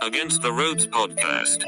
Against the Ropes podcast.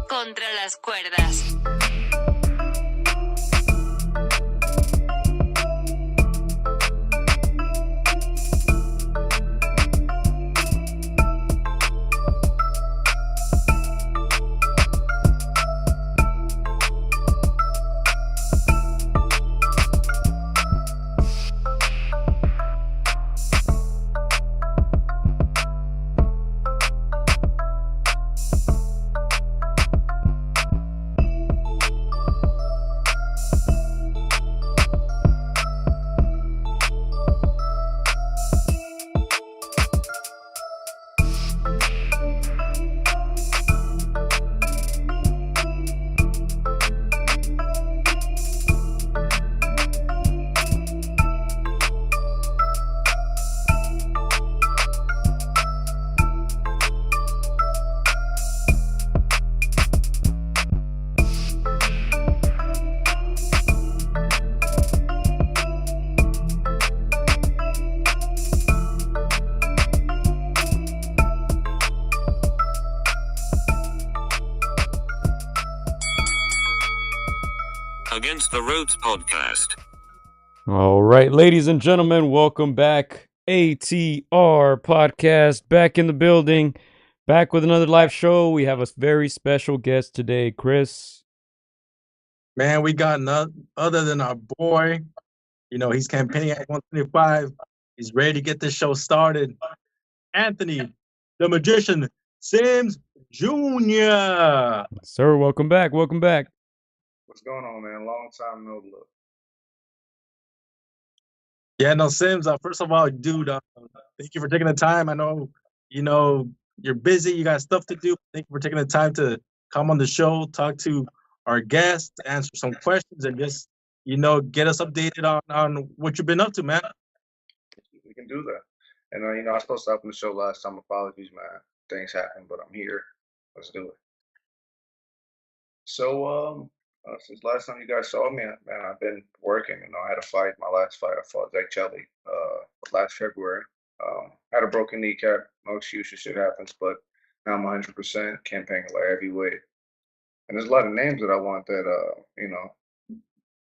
Contra las cuerdas. Against the Ropes podcast. All right, ladies and gentlemen, welcome back. AtR podcast back in the building, back with another live show. We have a very special guest today, Chris. Man, we got none other than our boy. You know, he's campaigning at 125. He's ready to get this show started. Anthony, the magician, Sims Jr. Sir, welcome back. Welcome back. What's going on, man? Long time no look. Yeah, no, Sims, first of all, dude, thank you for taking the time. I know, you're busy. You got stuff to do. Thank you for taking the time to come on the show, talk to our guests, answer some questions, and just, get us updated on what you've been up to, man. We can do that. And, I was supposed to open the show last time. Apologies, man. Things happened, but I'm here. Let's do it. So, since last time you guys saw me, man, I've been working. I had a fight. My last fight, I fought Zach Chelly last February. Had a broken kneecap. No excuses, shit happens. But now I'm 100% campaigning light heavyweight. And there's a lot of names that I want that,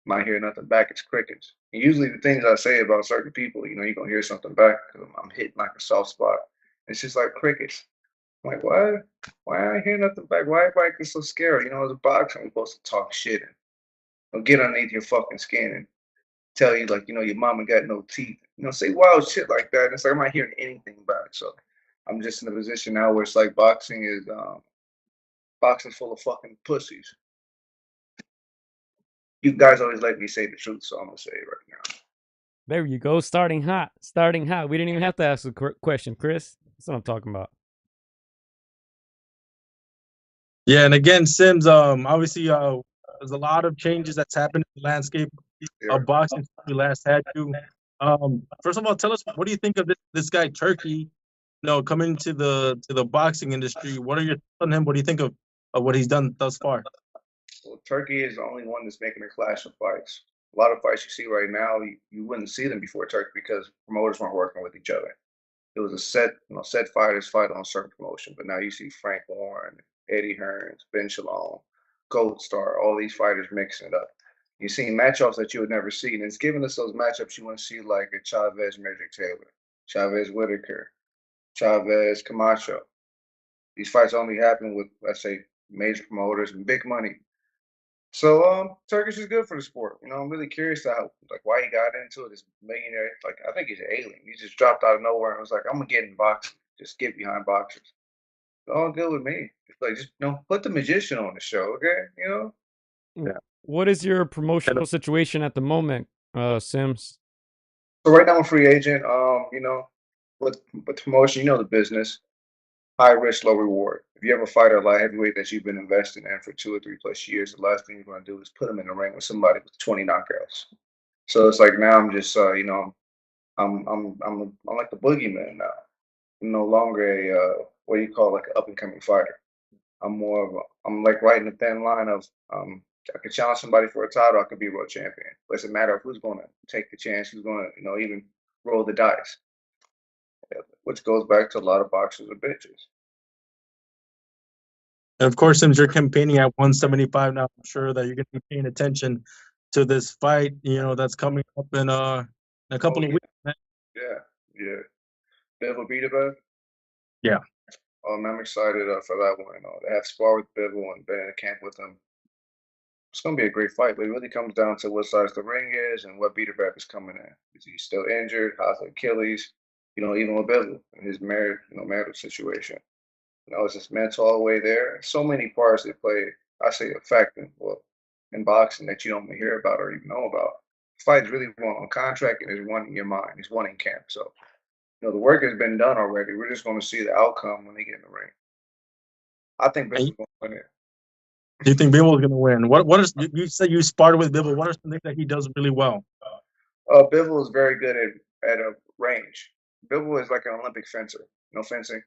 might hear nothing back. It's crickets. And usually the things I say about certain people, you're going to hear something back because I'm hitting like a soft spot. It's just like crickets. I'm like, why I hear nothing back? Why everybody gets so scared? As a boxer, I'm supposed to talk shit and get underneath your fucking skin and tell you like, your mama got no teeth. Say wild shit like that. And it's like I'm not hearing anything back. So I'm just in a position now where it's like boxing is full of fucking pussies. You guys always let me say the truth, so I'm gonna say it right now. There you go. Starting hot. Starting hot. We didn't even have to ask the question, Chris. That's what I'm talking about. Yeah, and again, Sims, obviously, there's a lot of changes that's happened in the landscape of boxing since we last had you. First of all, tell us, what do you think of this guy Turkey? Coming to the boxing industry. What are your thoughts on him? What do you think of what he's done thus far? Well, Turkey is the only one that's making a clash of fights. A lot of fights you see right now, you wouldn't see them before Turkey because promoters weren't working with each other. It was a set fighters fight on a certain promotion. But now you see Frank Warren, Eddie Hearns, Ben Shalom, Gold Star, all these fighters mixing it up. You're seeing matchups that you would never see, and it's giving us those matchups you want to see, like a Chavez, Medrick Taylor, Chavez Whitaker, Chavez Camacho. These fights only happen with, let's say, major promoters and big money. So Turkish is good for the sport. I'm really curious to why he got into it. This millionaire, I think he's an alien. He just dropped out of nowhere and was like, I'm gonna get in boxing. Just get behind boxers. It's all good with me. It's like, just put the magician on the show, okay? Yeah. What is your promotional situation at the moment, Sims? So right now I'm a free agent. But promotion, you know the business. High risk, low reward. If you have a fighter, a light heavyweight that you've been investing in for 2 or 3 plus years, the last thing you're going to do is put them in the ring with somebody with 20 knockouts. So it's like now I'm just, I'm like the boogeyman now. I'm no longer what do you call like an up and coming fighter. I'm like right in the thin line of I could challenge somebody for a title, I could be a world champion. But it's a matter of who's going to take the chance, who's going to even roll the dice. Yeah, which goes back to a lot of boxers are bitches. And of course, since you're campaigning at 175 now, I'm sure that you're going to be paying attention to this fight. That's coming up in a couple of weeks. Man. Yeah. Bivol Beterbiev. Yeah. I'm excited for that one. They have spar with Bivol and been in the camp with him. It's going to be a great fight, but it really comes down to what size the ring is and what Beterbiev is coming in. Is he still injured? How's the Achilles? Even with Bivol and his marital situation. Is his mental all the way there? So many parts that play, I say, a factor in boxing that you don't hear about or even know about. The fight is really one on contract and is one in your mind. It's one in camp. So, the work has been done already. We're just going to see the outcome when they get in the ring. I think Bivol's going to win it. Do you think Bivol is going to win? What is you said you sparred with Bivol? What are some things that he does really well? Bivol is very good at a range. Bivol is like an Olympic fencer. Fencing.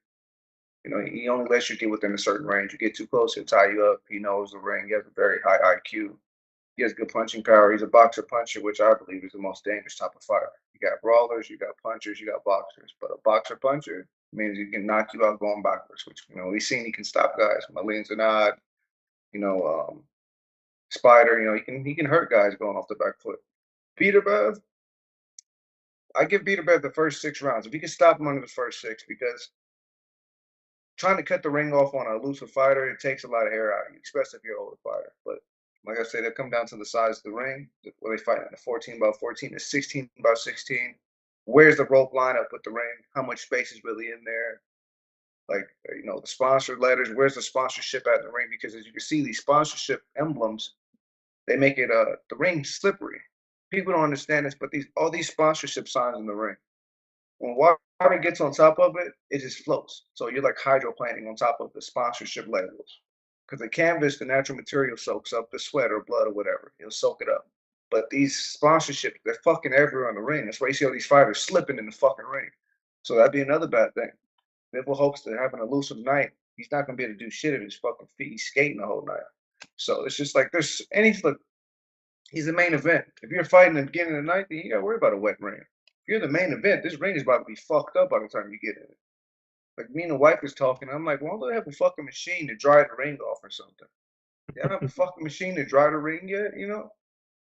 He only lets you get within a certain range. You get too close, he'll tie you up. He knows the ring. He has a very high IQ. He has good punching power. He's a boxer puncher, which I believe is the most dangerous type of fighter. You got brawlers, you got punchers, you got boxers. But a boxer puncher means he can knock you out going backwards, which, we've seen he can stop guys. Malin Zanad, Spider, he can hurt guys going off the back foot. Beterbiev, I give Beterbiev the first 6 rounds. If you can stop him under the first 6, because trying to cut the ring off on an elusive fighter, it takes a lot of hair out of you, especially if you're an older fighter. But like I said, it come down to the size of the ring. Where they fight in the 14 by 14 to 16 by 16. Where's the rope line up with the ring? How much space is really in there? Like, the sponsor letters. Where's the sponsorship at in the ring? Because as you can see, these sponsorship emblems, they make it the ring slippery. People don't understand this, but all these sponsorship signs in the ring, when water gets on top of it, it just floats. So you're like hydroplaning on top of the sponsorship labels. Because the canvas, the natural material soaks up the sweat or blood or whatever. It'll soak it up. But these sponsorships, they're fucking everywhere in the ring. That's why you see all these fighters slipping in the fucking ring. So that'd be another bad thing. Bivol hopes to have an elusive night. He's not going to be able to do shit at his fucking feet. He's skating the whole night. So it's just like he's the main event. If you're fighting at the beginning of the night, then you got to worry about a wet ring. If you're the main event, this ring is about to be fucked up by the time you get in it. Like, me and the wife is talking, I'm like, why don't they have a fucking machine to dry the ring off or something? They don't have a fucking machine to dry the ring yet,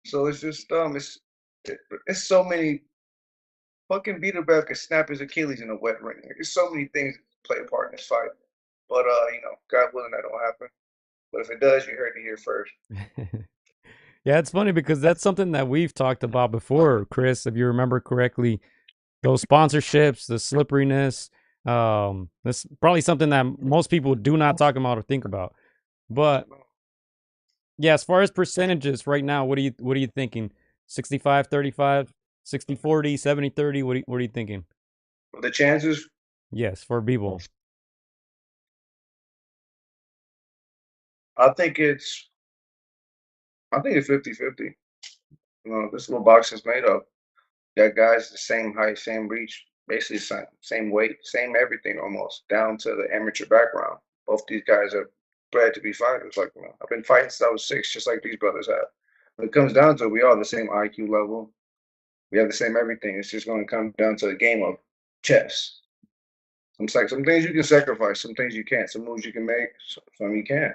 So it's just it's so many. Fucking Beterbiev could snap his Achilles in a wet ring. There's so many things that play a part in this fight. But God willing, that don't happen. But if it does, you heard it here first. Yeah, it's funny because that's something that we've talked about before, Chris, if you remember correctly. Those sponsorships, the slipperiness, that's probably something that most people do not talk about or think about. But yeah, as far as percentages right now, what are you thinking? 65-35, 60-40, 70-30, what are you thinking? The chances? Yes, for Bivol. I think it's 50-50. This is what boxing's made of. You got guys the same height, same reach, basically same weight, same everything almost, down to the amateur background. Both these guys are bred to be fighters. Like, I've been fighting since I was 6, just like these brothers have. When it comes down to it, we all have the same IQ level. We have the same everything. It's just going to come down to a game of chess. Some things you can sacrifice, some things you can't. Some moves you can make, some you can't.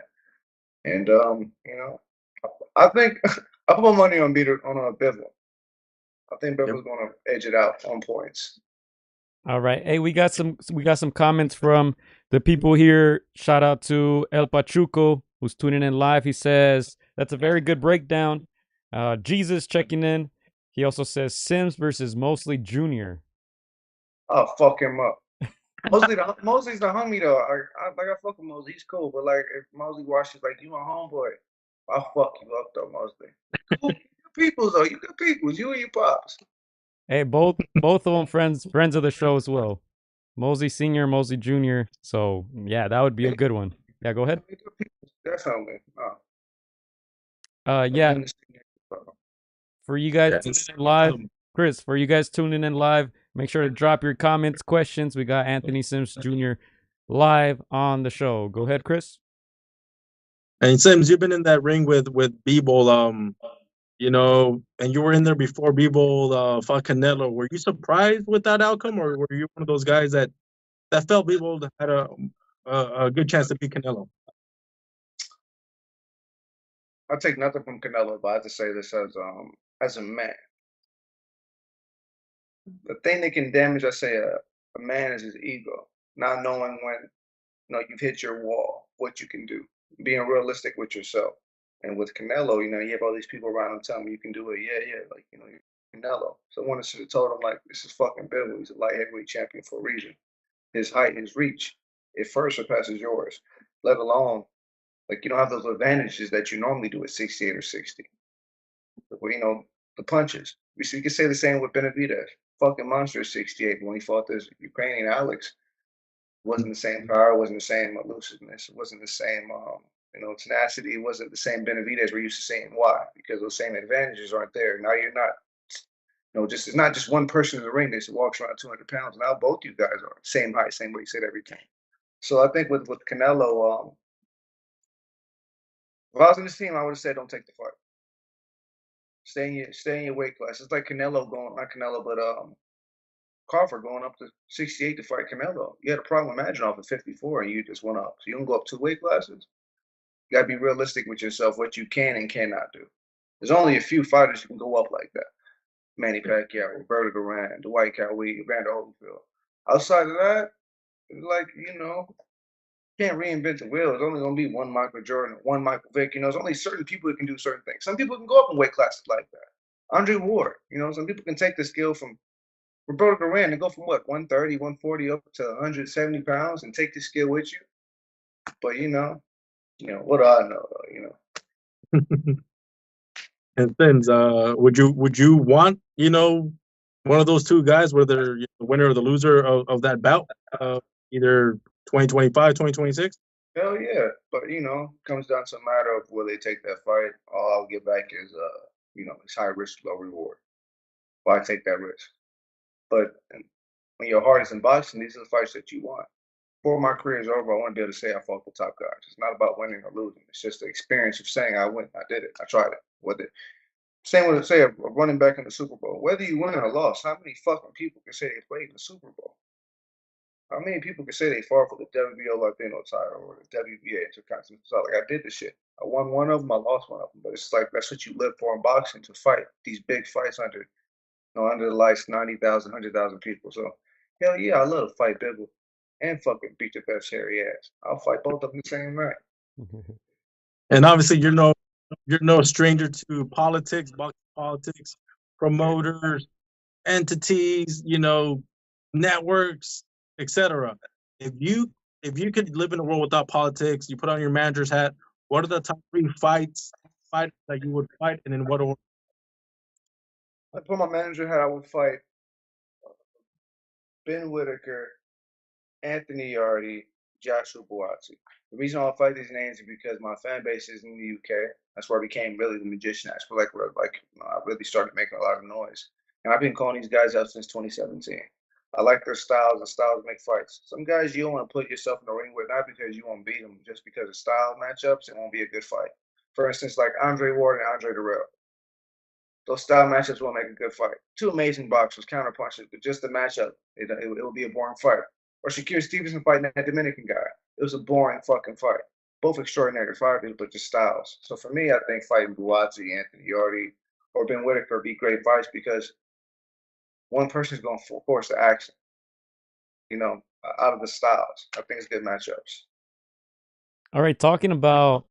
And I think I put my money on Bivol. I think Bivol's going to edge it out on points. All right. Hey, we got some comments from the people here. Shout out to El Pachuco, who's tuning in live. He says that's a very good breakdown. Jesus checking in. He also says Sims versus Mosley Jr. I'll fuck him up. Mosley's the homie though. I fuck with Mosley. He's cool, but like if Mosley watches, like, you my homeboy, I'll fuck you up though, Mosley. Cool. Peoples though, you good peoples. You and your pops. Hey, both of them friends of the show as well. Mosley Senior, Mosley Junior. So yeah, that would be a good one. Yeah, go ahead. Definitely. Yeah, for you guys Yeah, tuning it's, in live, um, Chris, for you guys tuning in live, make sure to drop your comments, questions. We got Anthony Sims Jr. live on the show. Go ahead, Chris. and Sims, you've been in that ring with Bivol, you know, and you were in there before Bivol fought Canelo. Were you surprised with that outcome, or were you one of those guys that felt Bivol had a good chance to beat Canelo? I take nothing from Canelo, but I have to say this as a man. The thing that can damage, I say, a man is his ego, not knowing when you've hit your wall, what you can do, being realistic with yourself. And with Canelo, you have all these people around him telling me you can do it. Yeah, yeah, like you're Canelo. Someone should have told him like this is fucking Bivol. He's a light heavyweight champion for a reason. His height, his reach, it first surpasses yours. Let alone like you don't have those advantages that you normally do at 68 or 60. Well, the punches. You could say the same with Beterbiev. Fucking monster at 68. When he fought this Ukrainian Alex, wasn't the same power, wasn't the same elusiveness, it wasn't the same tenacity, it wasn't the same Benavidez we're used to seeing. Why? Because those same advantages aren't there. Now you're not, just it's not just one person in the ring that walks around 200 pounds. Now both you guys are same height, same weight, said everything. So I think with Canelo, if I was in this team, I would have said don't take the fight. Stay in your weight class. It's like Canelo going, not Canelo, but Crawford going up to 68 to fight Canelo. You had a problem with Maginov at 54 and you just went up. So you don't go up 2 weight classes. You gotta be realistic with yourself, what you can and cannot do. There's only a few fighters who can go up like that. Manny Pacquiao, Roberto Duran, Dwight Cowley, Evander Holyfield. Outside of that, it's like, can't reinvent the wheel. There's only gonna be one Michael Jordan, one Michael Vick. There's only certain people that can do certain things. Some people can go up in weight classes like that. Andre Ward, some people can take the skill from Roberto Duran and go from what, 130, 140 up to 170 pounds and take the skill with you. But what do I know though, And Sims, would you want one of those two guys, whether the winner or the loser of that bout, either 2025, 2026? Hell yeah. But comes down to a matter of will they take that fight. All I'll get back is it's high risk, low reward. Why take that risk? But when your heart is in boxing, these are the fights that you want. Before my career is over, I want to be able to say I fought the top guys. It's not about winning or losing. It's just the experience of saying I went, I did it, I tried it. Same with say a running back in the Super Bowl. Whether you win or lost, how many fucking people can say they played in the Super Bowl? How many people can say they fought for the WBO Latino title or the WBA Intercontinental title? Like I did the shit. I won one of them, I lost one of them. But it's like that's what you live for in boxing, to fight these big fights under the lights, 90,000, 100,000 people. So hell yeah, I love to fight Bivol and fucking beat the best hairy ass. I'll fight both of them the same night. And obviously, you're no stranger to politics, boxing politics, promoters, entities, networks, etc. If you could live in a world without politics, you put on your manager's hat. What are the top 3 fights that you would fight, and in what order? I put my manager hat, I would fight Ben Whitaker, Anthony Yardy, Joshua Buatsi. The reason I fight these names is because my fan base is in the UK. That's where I became really the magician. That's where I really started making a lot of noise. And I've been calling these guys out since 2017. I like their styles, and styles make fights. Some guys you don't want to put yourself in the ring with, not because you won't beat them, just because of style matchups, it won't be a good fight. For instance, like Andre Ward and Andre Durrell. Those style matchups won't make a good fight. Two amazing boxers, counter punches, but just the matchup, it will be a boring fight. Or Shakir Stevenson fighting that Dominican guy. It was a boring fucking fight. Both extraordinary fighters, but just styles. So for me, I think fighting Buatsi, Anthony Yardy, or Ben Whitaker would be great fights because one person is going to force the action, out of the styles. I think it's good matchups. All right, talking about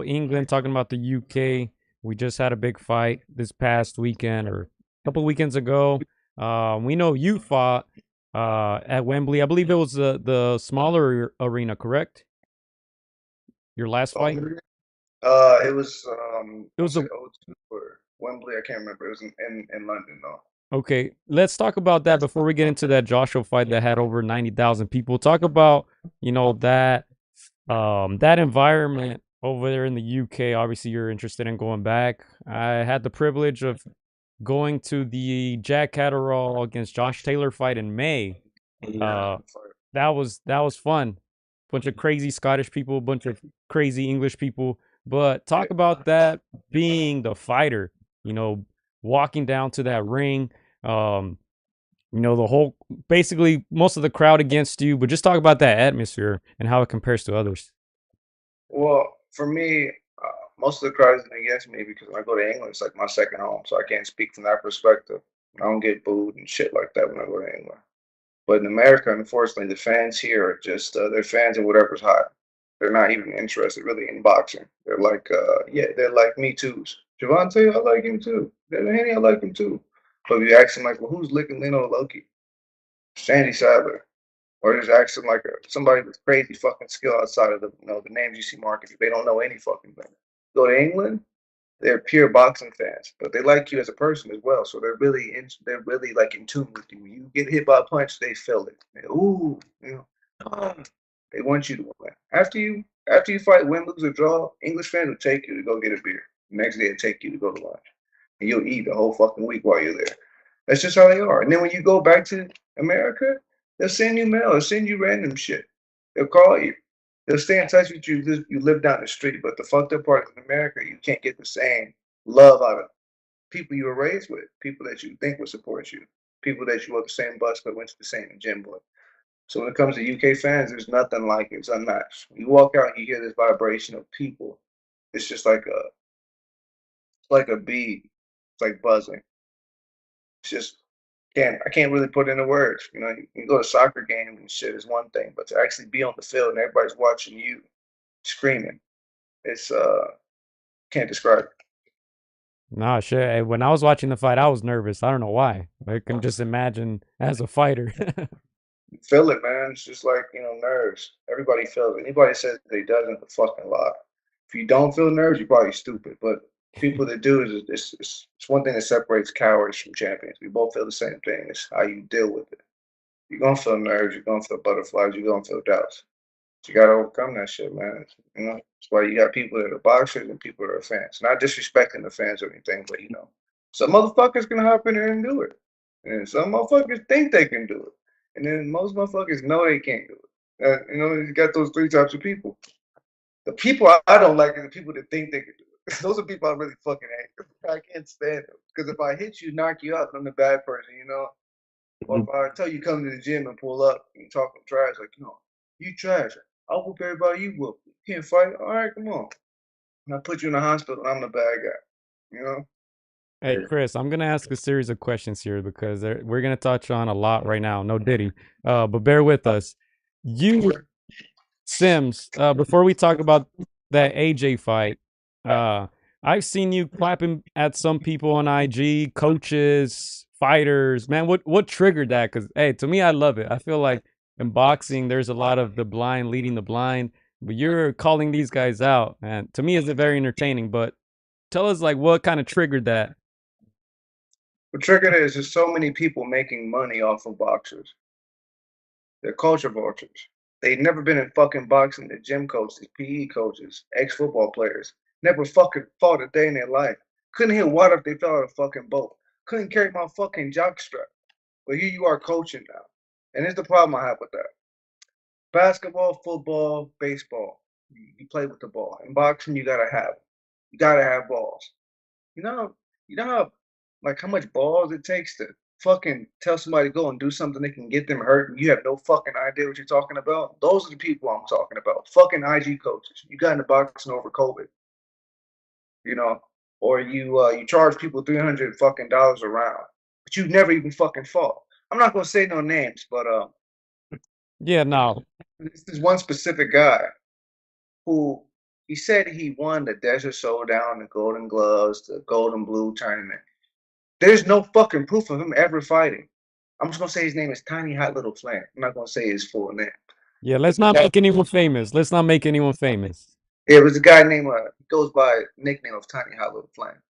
England, talking about the UK. We just had a big fight this past weekend or a couple weekends ago. We know you fought at Wembley. I believe it was the smaller arena, correct? Your last fight? It was It was a Wembley. I can't remember. It was in London though. Okay, let's talk about that before we get into that Joshua fight that had over 90,000 people. Talk about, that environment over there in the UK. Obviously, you're interested in going back. I had the privilege of going to the Jack Catterall against Josh Taylor fight in May. Uh, that was fun. Bunch of crazy Scottish people, bunch of crazy English people. But talk about that being the fighter, you know, walking down to that ring. Um, the whole basically most of the crowd against you, but just talk about that atmosphere and how it compares to others. Well, for me, most of the crowd isn't against me because when I go to England, it's like my second home, so I can't speak from that perspective. I don't get booed and shit like that when I go to England. But in America, unfortunately, the fans here are just they're fans of whatever's hot. They're not even interested really in boxing. They're like, yeah, they're like me too's. Javante, I like him too. Devin Haney, I like him too. But if you ask them like, well, who's licking Leno Loki? Sandy Sadler. Or just ask them like somebody with crazy fucking skill outside of the names you see marketed. They don't know any fucking thing. Go to England, they're pure boxing fans, but they like you as a person as well. So they're really like in tune with you. When you get hit by a punch, they feel it. Ooh, oh. They want you to win. After you fight, win, lose, or draw, English fans will take you to go get a beer. The next day, they'll take you to go to lunch, and you'll eat the whole fucking week while you're there. That's just how they are. And then when you go back to America, they'll send you mail, they'll send you random shit. They'll call you. They'll stay in touch with you. You live down the street, but the fucked up part is in America, you can't get the same love out of people you were raised with, people that you think would support you, people that you rode the same bus but went to the same gym with. So when it comes to UK fans, there's nothing like it. It's unmatched. You walk out, and you hear this vibration of people. It's just like a bead. It's like buzzing. It's just I can't really put into words. You can go to soccer games and shit is one thing, but to actually be on the field and everybody's watching you screaming, it's can't describe it. Nah, shit. When I was watching the fight, I was nervous. I don't know why. I can just imagine as a fighter. You feel it, man. It's just like, nerves. Everybody feels it. Anybody says they doesn't, the fucking lie. If you don't feel nerves, you're probably stupid. But people that do it's one thing that separates cowards from champions. We both feel the same thing. It's how you deal with it. You're gonna feel nerves, you're gonna feel butterflies, you're gonna feel doubts. You gotta overcome that shit, man. That's why you got people that are boxers and people that are fans. Not disrespecting the fans or anything, but some motherfuckers can hop in there and do it. And some motherfuckers think they can do it. And then most motherfuckers know they can't do it. You got those three types of people. The people I don't like are the people that think they can do it. Those are people I really fucking hate. I can't stand them. Because if I hit you, knock you out, I'm the bad person. Or if I tell you come to the gym and pull up and talking trash, like, you trash. I'll whoop everybody you whoop. You can't fight. All right, come on. And I put you in the hospital and I'm the bad guy. Hey, Chris, I'm gonna ask a series of questions here because we're gonna touch on a lot right now. No Diddy, but bear with us. You, Sims, before we talk about that AJ fight, I've seen you clapping at some people on IG, coaches, fighters. Man, what triggered that? Because hey, to me, I love it. I feel like in boxing, there's a lot of the blind leading the blind, but you're calling these guys out, and to me, it's very entertaining. But tell us, like, what kind of triggered that? What triggered it is there's so many people making money off of boxers. They're culture vultures. They've never been in fucking boxing. They're gym coaches, PE coaches, ex-football players. Never fucking fought a day in their life. Couldn't hit water if they fell out of a fucking boat. Couldn't carry my fucking jock strap. But here you are coaching now. And here's the problem I have with that. Basketball, football, baseball. You play with the ball. In boxing, you gotta have it. You gotta have balls. You know, how like how much balls it takes to fucking tell somebody to go and do something that can get them hurt and you have no fucking idea what you're talking about? Those are the people I'm talking about. Fucking IG coaches. You got into boxing over COVID, you know, or you charge people $300 fucking dollars a round, but you never even fucking fought. I'm not gonna say no names, but Yeah, no, this is one specific guy who he said he won the Desert Showdown, the Golden Gloves, the Golden Blue tournament. There's no fucking proof of him ever fighting. I'm just gonna say his name is Tiny Hot Little Flame. I'm not gonna say his full name. yeah. Let's not make anyone famous. Let's not make anyone famous. It was a guy named he goes by nickname of Tiny Hot Little Flame.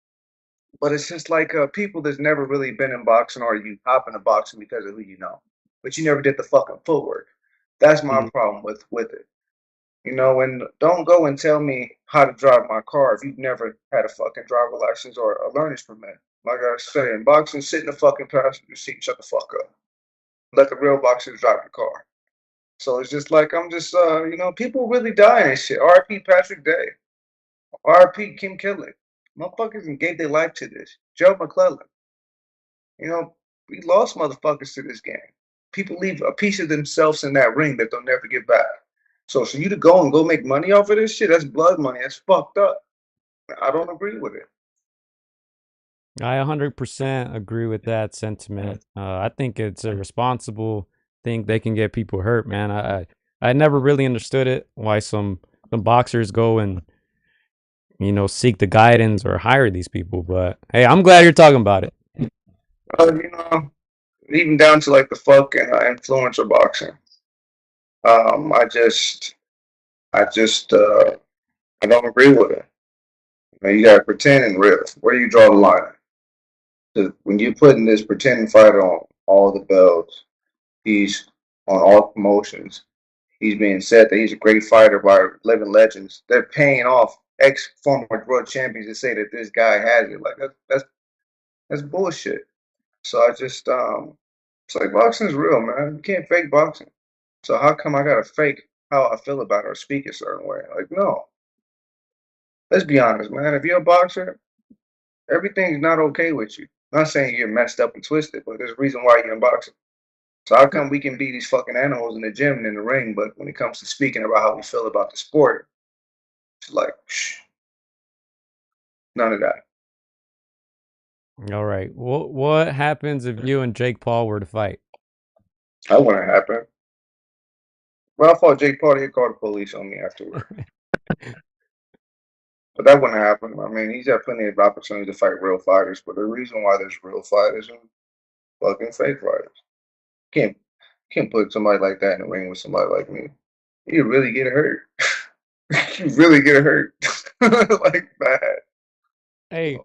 But it's just like people that's never really been in boxing, or you hop into boxing because of who you know, but you never did the fucking footwork. That's my Mhm. problem with it. You know, and don't go and tell me how to drive my car if you've never had a fucking driver license or a learner's permit. Like I say, in boxing, sit in the fucking passenger seat and shut the fuck up. Let the real boxers drive the car. So it's just like I'm just you know, people really dying and shit. R.I.P. Patrick Day. R.I.P. Kim Killen. Motherfuckers and gave their life to this. Joe McClellan. You know, we lost motherfuckers to this game. People leave a piece of themselves in that ring that they'll never get back. So for you to go make money off of this shit, that's blood money. That's fucked up. I don't agree with it. I 100% agree with that sentiment. I think it's a responsible thing. They can get people hurt, man. I never really understood it. Why some boxers go and seek the guidance or hire these people. But hey, I'm glad you're talking about it. You know, even down to like the fucking influencer boxing. I just I don't agree with it. You know, you gotta pretend and real. Where do you draw the line? 'Cause when you putting this pretending fighter on all the belts, he's on all promotions. He's being said that he's a great fighter by living legends. They're paying off ex former world champions to say that this guy has it. Like that's bullshit. So I just it's like boxing's real, man. You can't fake boxing. So how come I gotta fake how I feel about it or speak a certain way? Like, no. Let's be honest, man. If you're a boxer, everything's not okay with you. I'm not saying you're messed up and twisted, but there's a reason why you're in boxing. So how come we can be these fucking animals in the gym and in the ring, but when it comes to speaking about how we feel about the sport, it's like, shh, none of that. All right. What happens if you and Jake Paul were to fight? That wouldn't happen. When I fought Jake Paul, he'd call the police on me afterward. But that wouldn't happen. I mean, he's had plenty of opportunities to fight real fighters, but the reason why there's real fighters and fucking fake fighters. Can't can't put somebody like that in the ring with somebody like me. You really get hurt. You really get hurt. Like bad. Hey,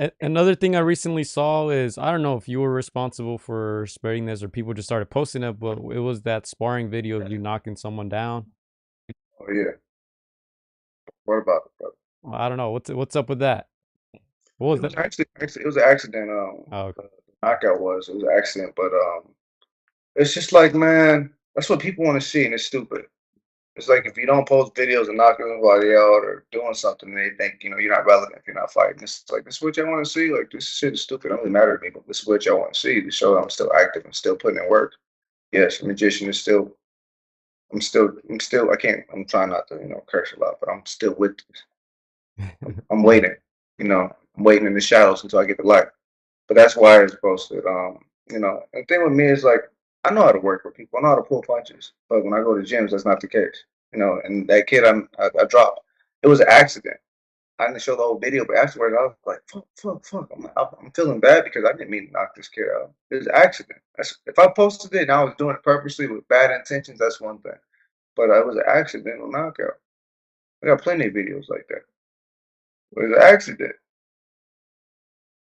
So, another thing I recently saw is I don't know if you were responsible for spreading this or people just started posting it, but it was that sparring video of you knocking someone down. oh yeah. What about it, brother? I don't know what's up with that. What was It was that? actually it was an accident. Oh, okay. The knockout was it was an accident, but it's just like, man, that's what people want to see, and it's stupid. It's like if you don't post videos of knocking somebody out or doing something, they think you're not relevant if you're not fighting. It's like this is what y'all want to see. Like this shit is stupid. It don't really matter to me, but this is what y'all want to see to show that I'm still active and still putting in work. Yes, magician is still. I'm still. I can't. I'm trying not to curse a lot, but I'm still with. I'm waiting. I'm waiting in the shadows until I get the light. But that's why it's posted. And the thing with me is like I know how to work with people. I know how to pull punches. But when I go to gyms, that's not the case. And that kid I dropped. It was an accident. I didn't show the whole video, but afterwards I was like, fuck, fuck, fuck. I'm feeling bad because I didn't mean to knock this kid out. It was an accident. If I posted it and I was doing it purposely with bad intentions, that's one thing. But it was an accidental knockout. I got plenty of videos like that. It was an accident.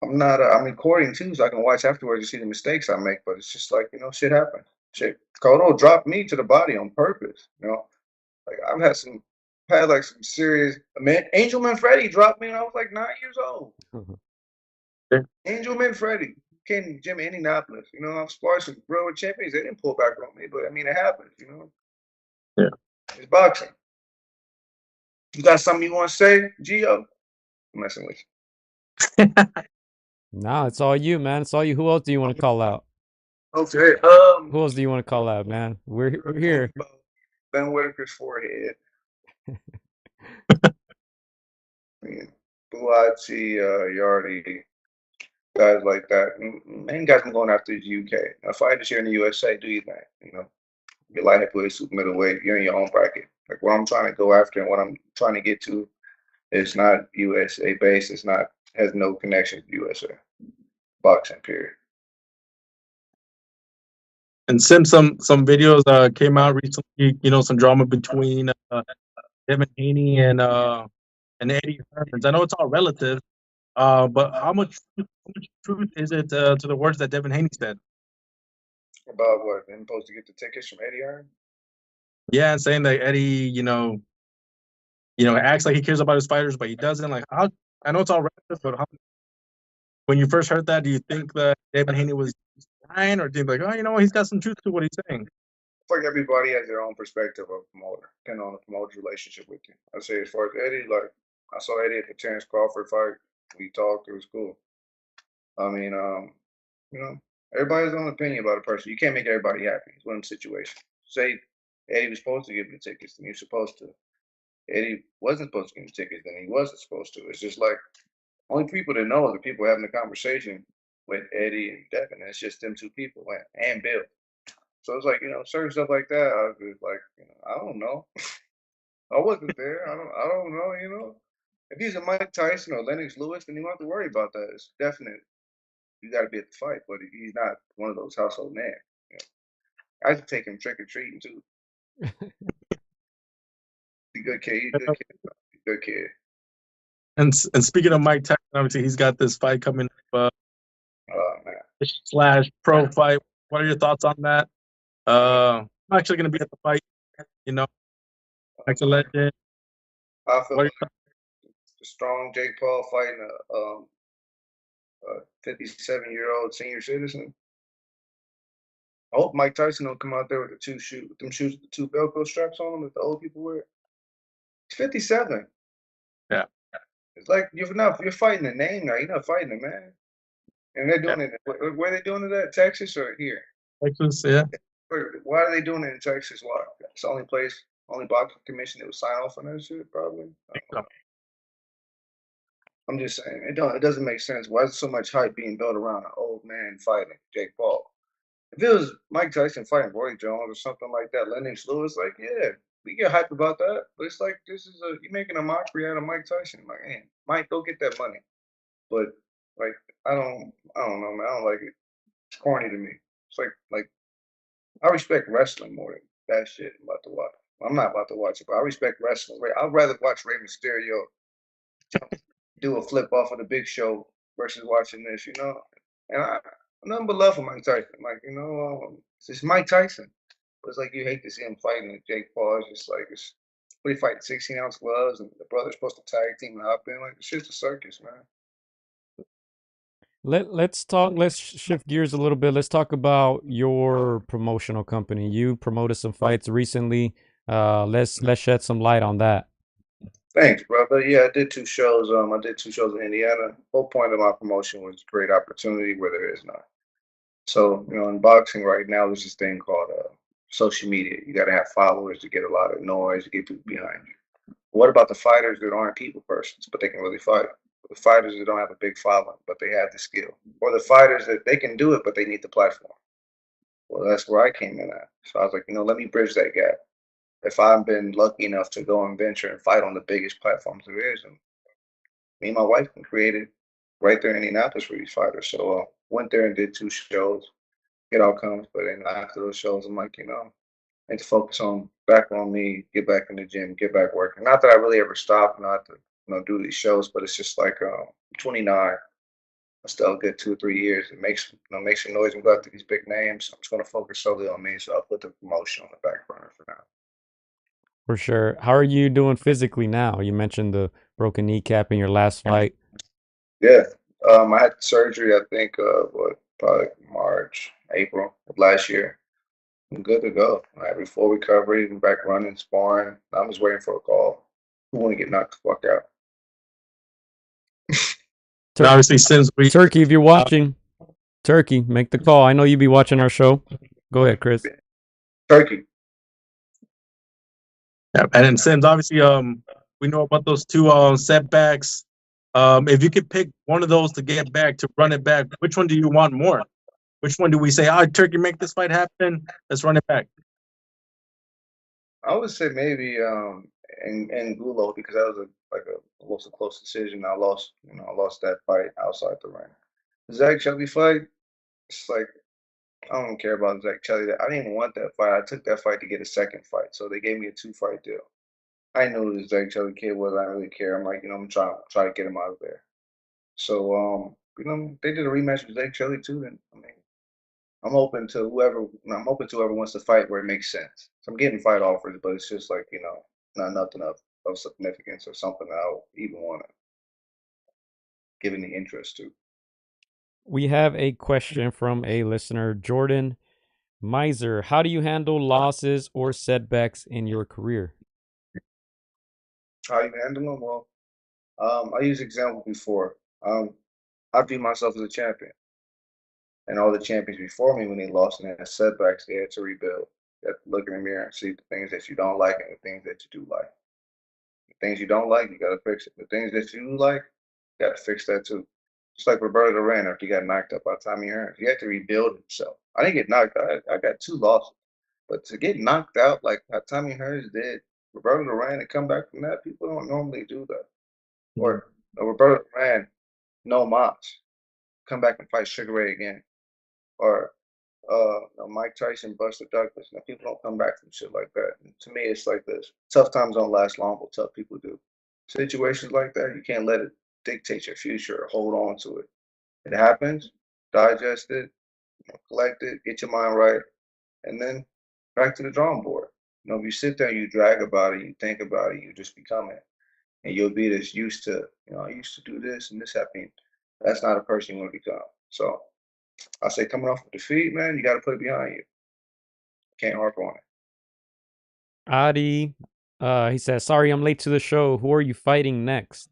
I'm not. I'm recording too, so I can watch afterwards to see the mistakes I make. But it's just like shit happens. Shit, Kodo dropped me to the body on purpose. Like had like some serious. Man, Angel Manfredi dropped me when I was like 9 years old. Angel Manfredi came to the gym in Indianapolis. I've sparred some real champions. They didn't pull back on me, but I mean it happens. Yeah. It's boxing. You got something you want to say, Gio? I'm messing with you. No, it's all you, man. It's all you. Who else do you want to call out? Okay. Who else do you want to call out, man? We're here. Ben Whitaker's forehead. Buachi, Yardi, guys like that. Main guys I'm going after is UK. Now, fighters here in the USA, do you think? You're light heavyweight, super middleweight, you're in your own bracket. Like what I'm trying to go after and what I'm trying to get to is not USA based. It's not has no connection to USA boxing. Period. And since some videos came out recently, some drama between Devin Haney and Eddie Hearns. I know it's all relative, But how much truth is it to the words that Devin Haney said? About what? Him supposed to get the tickets from AtR? Yeah, and saying that Eddie, acts like he cares about his fighters, but he doesn't. Like, how? I know it's all relative, but when you first heard that, do you think that Devin Haney was lying, or do you think like, oh, he's got some truth to what he's saying? It's like everybody has their own perspective of a promoter, depending on the promoter's relationship with you. I say as far as Eddie, like I saw Eddie at the Terrence Crawford fight. We talked. It was cool. I mean, everybody has their own opinion about a person. You can't make everybody happy. It's one of them situations. Say Eddie was supposed to give him the tickets, then he was supposed to. Eddie wasn't supposed to give him the tickets, then he wasn't supposed to. It's just like only people that know are the people having the conversation with Eddie and Devin. And it's just them two people and Bill. So it's like, certain stuff like that. I was just like, I don't know. I wasn't there. I don't know. If he's a Mike Tyson or Lennox Lewis, then you don't have to worry about that. It's definite. You got to be at the fight, but he's not one of those household names. I used to take him trick or treating too. He's a good kid. He's a good kid. He's a good kid. And speaking of Mike Tyson, obviously he's got this fight coming up, Man. / pro fight. What are your thoughts on that? I'm actually going to be at the fight. Like a legend. I feel What are like your the strong Jake Paul fighting a 57-year-old senior citizen. I hope Mike Tyson don't come out there with the two shoes with the two Velcro straps on them that the old people wear. He's 57. Yeah. It's like you're fighting the name now. You're not fighting the man. And they're doing it. Where are they doing it at? Texas or here? Texas, yeah. Why are they doing it in Texas? Why? It's the only boxing commission that would sign off on that shit, probably. I'm just saying, it doesn't make sense. Why is so much hype being built around an old man fighting Jake Paul? If it was Mike Tyson fighting Roy Jones or something like that, Lennox Lewis, like, yeah, we get hype about that. But it's like you're making a mockery out of Mike Tyson. Like, hey, Mike, go get that money. But like, I don't know, man. I don't like it. It's corny to me. It's like I respect wrestling more than that shit I'm about to watch. I'm not about to watch it, but I respect wrestling. I'd rather watch Rey Mysterio do a flip off of the Big Show versus watching this, And I nothing but love for Mike Tyson. Like, it's just Mike Tyson. But it's like you hate to see him fighting Jake Paul. It's just like we fight 16-ounce gloves and the brother's supposed to tag team and hop in. Like, it's just a circus, man. Let's shift gears a little bit. Let's talk about your promotional company. You promoted some fights recently. Let's shed some light on that. Thanks, brother. Yeah, I did 2 shows. I did 2 shows in Indiana. Whole point of my promotion was great opportunity where there is none. So, in boxing right now, there's this thing called social media. You got to have followers to get a lot of noise, to get people behind you. What about the fighters that aren't people persons, but they can really fight? The fighters that don't have a big following, but they have the skill. Or the fighters that they can do it, but they need the platform. Well, that's where I came in at. So I was like, let me bridge that gap. If I've been lucky enough to go and venture and fight on the biggest platforms there is, and me and my wife can create it right there in Indianapolis for these fighters. So went there and did 2 shows, get outcomes. But then after those shows, I'm like, I need to focus back on me, get back in the gym, get back working. Not that I really ever stopped, not to do these shows, but it's just like I'm 29. I still a good 2 or 3 years. It makes some noise and go after these big names. I'm just gonna focus solely on me. So I'll put the promotion on the back burner for now. For sure. How are you doing physically now? You mentioned the broken kneecap in your last fight. Yeah. I had surgery, I think, probably March, April of last year. I'm good to go. I have a full recovery, I'm back running, sparring. I'm just waiting for a call. Who want to get knocked the fuck out? And obviously, since Turkey, if you're watching, Turkey, make the call. I know you be watching our show. Go ahead, Chris. Turkey. Yeah, and then Sims, obviously, we know about those 2 setbacks. If you could pick one of those to get back, to run it back, which one do you want more? Which one do we say, Turkey, make this fight happen? Let's run it back. I would say maybe and Gulo, because that was a close decision. I lost that fight outside the ring. The Zach Shelby fight, it's like I don't care about Zach Shelby. I didn't even want that fight. I took that fight to get a second fight, so they gave me a 2-fight deal. I knew who the Zach Shelby kid was. I didn't really care. I'm like, I'm trying to get him out of there. So they did a rematch with Jake Shelley too. Then I mean, I'm open to whoever wants to fight where it makes sense. So I'm getting fight offers, but it's just like not nothing of significance or something that I would even want to give any interest to. We have a question from a listener, Jordan Miser. How do you handle losses or setbacks in your career? How you handle them? Well, I used example before. I view myself as a champion, and all the champions before me, when they lost and had setbacks, they had to rebuild. You have to look in the mirror and see the things that you don't like and the things that you do like. The things you don't like, you got to fix it. The things that you do like, you got to fix that too. Just like Roberto Duran after he got knocked out by Tommy Hearns, he had to rebuild himself. I didn't get knocked out. I got 2 losses, but to get knocked out like how Tommy Hearns did, Roberto Duran, to come back from that, people don't normally do that. Or Roberto Duran, no mas, come back and fight Sugar Ray again. Or Mike Tyson, Buster Douglas. Now people don't come back from shit like that. And to me, it's like this: tough times don't last long, but tough people do. Situations like that, you can't let it dictate your future or hold on to it. It happens, digest it, collect it, get your mind right, and then back to the drawing board. If you sit there and you drag about it, you think about it, you just become it. And you'll be this used to, I used to do this and this happened. That's not a person you want to become. So I say, coming off a defeat, man, you got to put it behind you. Can't harp on it. Adi, he says, sorry, I'm late to the show. Who are you fighting next?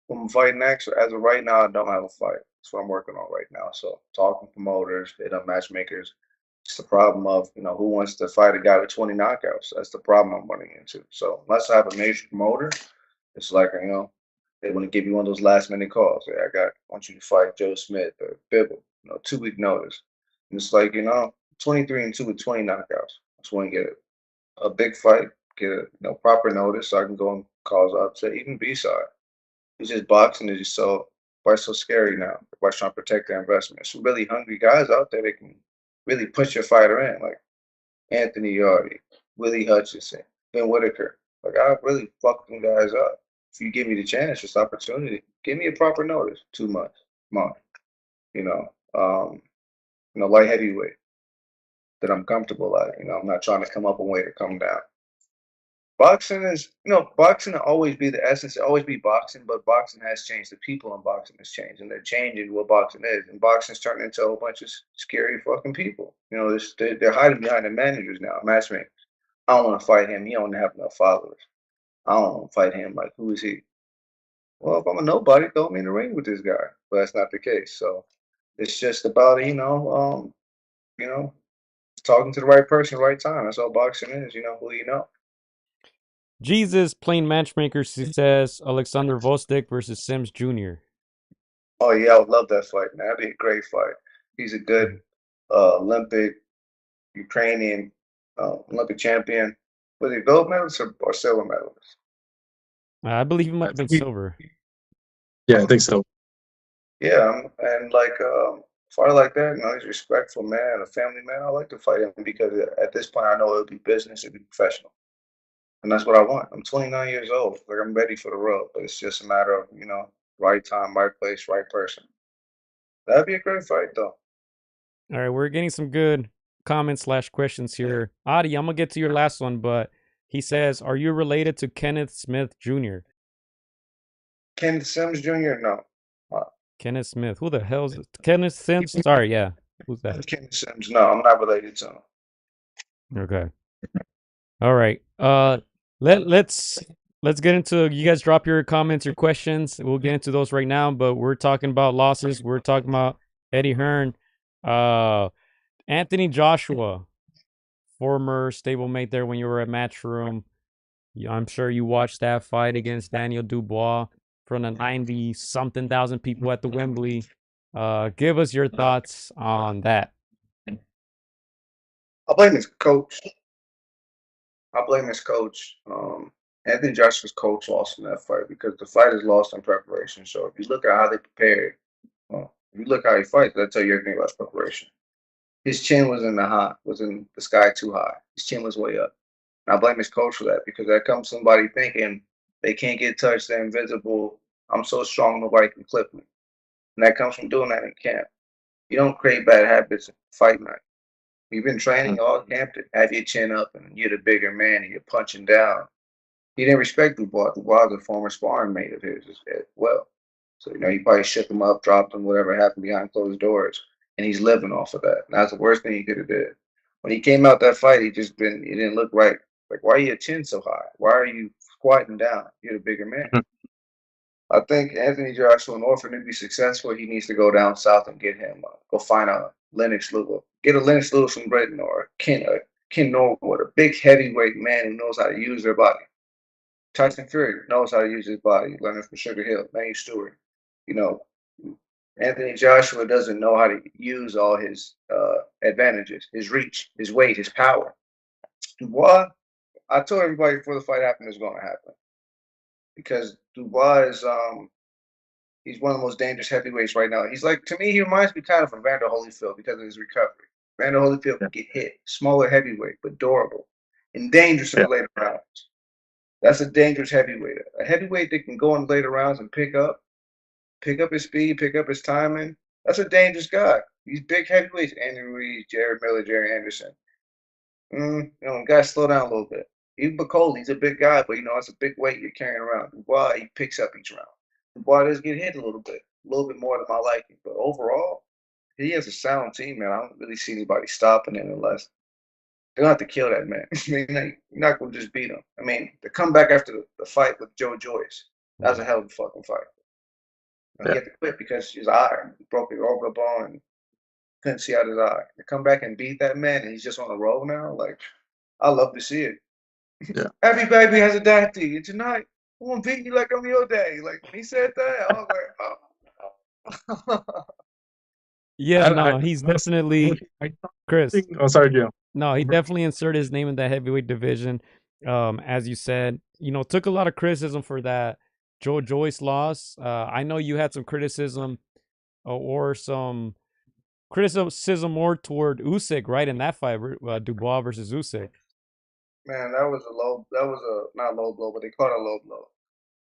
Who I'm fighting next, as of right now, I don't have a fight. That's what I'm working on right now. So talking promoters, hitting up matchmakers. It's the problem of, who wants to fight a guy with 20 knockouts? That's the problem I'm running into. So unless I have a major promoter, it's like, they want to give you one of those last minute calls. Hey, I want you to fight Joe Smith or Bivol, 2-week notice. And it's like, 23-2 with 20 knockouts. I just want to get a big fight, get a proper notice so I can go and cause upset, even B-side. It's just boxing is just why it's so scary now. Everybody's trying to protect their investment. Some really hungry guys out there that can really push your fighter in, like Anthony Yardy, Willie Hutchinson, Ben Whitaker. Like, I really fuck them guys up. If you give me the chance, this opportunity, give me a proper notice, 2 months, month, light heavyweight that I'm comfortable at. I'm not trying to come up a weight or come down. Boxing is, boxing will always be the essence. It'll always be boxing, but boxing has changed. The people in boxing has changed, and they're changing what boxing is. And boxing's turning into a whole bunch of scary fucking people. They're hiding behind the managers now, matchmakers. I don't want to fight him. He don't have enough followers. I don't want to fight him. Like, who is he? Well, if I'm a nobody, throw me in the ring with this guy. But that's not the case. So it's just about, talking to the right person, right time. That's all boxing is. Who you know. Jesus, plain matchmaker, says Alexander Vostek versus Sims Jr. Oh yeah, I would love that fight, man. That'd be a great fight. He's a good Olympic, Ukrainian Olympic champion. Was he gold medalist or silver medalist? I believe he might have been silver. Yeah, I think so. Yeah, and like fighter like that, he's a respectful man, a family man. I like to fight him because at this point I know it'll be business, it'll be professional. And that's what I want. I'm 29 years old. Like, I'm ready for the road, but it's just a matter of, right time, right place, right person. That'd be a great fight, though. All right, we're getting some good comments / questions here. Adi, I'm gonna get to your last one, but he says, "Are you related to Kenneth Smith Jr.?" Kenneth Sims Jr. No. Kenneth Smith. Who the hell is it? Kenneth Sims? Sorry, yeah. Who's that? Kenneth Sims. No, I'm not related to him. Okay. All right. Let's get into, you guys drop your comments, your questions. We'll get into those right now, but we're talking about losses. We're talking about Eddie Hearn. Anthony Joshua, former stablemate there when you were at Matchroom. I'm sure you watched that fight against Daniel Dubois from the 90-something thousand people at the Wembley. Give us your thoughts on that. I blame his coach. Anthony Joshua's coach lost in that fight because the fight is lost in preparation. So if you look at how they prepared, if you look how he fights, that'll tell you everything about his preparation. His chin was in the sky too high. His chin was way up. And I blame his coach for that because there comes somebody thinking they can't get touched, they're invisible. I'm so strong nobody can clip me. And that comes from doing that in camp. You don't create bad habits in fight night. You've been training all camp to have your chin up and you're the bigger man and you're punching down. He didn't respect Dubois. Dubois was a former sparring mate of his as well. So, he probably shook him up, dropped him, whatever happened behind closed doors. And he's living off of that. And that's the worst thing he could have did. When he came out that fight, he didn't look right. Like, why are your chin so high? Why are you squatting down? You're the bigger man. I think Anthony Joshua, in order for him to be successful, he needs to go down south and get him, go find a Lennox Lewis. Get a Lennox Lewis from Britain or Ken Norwood, a big heavyweight man who knows how to use their body. Tyson Fury knows how to use his body. Learning from Sugar Hill, Manny Stewart. Anthony Joshua doesn't know how to use all his advantages, his reach, his weight, his power. Dubois, I told everybody before the fight happened, it's going to happen because Dubois is he's one of the most dangerous heavyweights right now. He's like, to me, he reminds me kind of Vander Holyfield because of his recovery. Vander Holyfield can get hit, smaller heavyweight, but durable and dangerous in the later rounds. That's a dangerous heavyweight. A heavyweight that can go in later rounds and pick up his speed, pick up his timing. That's a dangerous guy. These big heavyweights, Andy Ruiz, Jared Miller, Jerry Anderson. Guys, slow down a little bit. Even Bacoli, he's a big guy, but it's a big weight you're carrying around. Dubois, he picks up each round. Dubois does get hit a little bit more than my liking. But overall, he has a sound team, man. I don't really see anybody stopping him unless they're going to have to kill that man. You're not going to just beat him. The comeback after the fight with Joe Joyce, that was a hell of a fucking fight. He had to quit because his eye broke his orbital bone and couldn't see out his eye. To come back and beat that man and he's just on a roll now, I love to see it. Yeah. Every baby has a daddy, and tonight I'm gonna beat you like I'm your daddy. Like he said that, I was like, oh. Yeah, he's definitely Chris. Oh, sorry, Joe. No, he definitely inserted his name in that heavyweight division. As you said, took a lot of criticism for that Joe Joyce loss. I know you had some criticism or some criticism more toward Usyk, right, in that fight, Dubois versus Usyk. Man, that was not low blow, but they called it a low blow.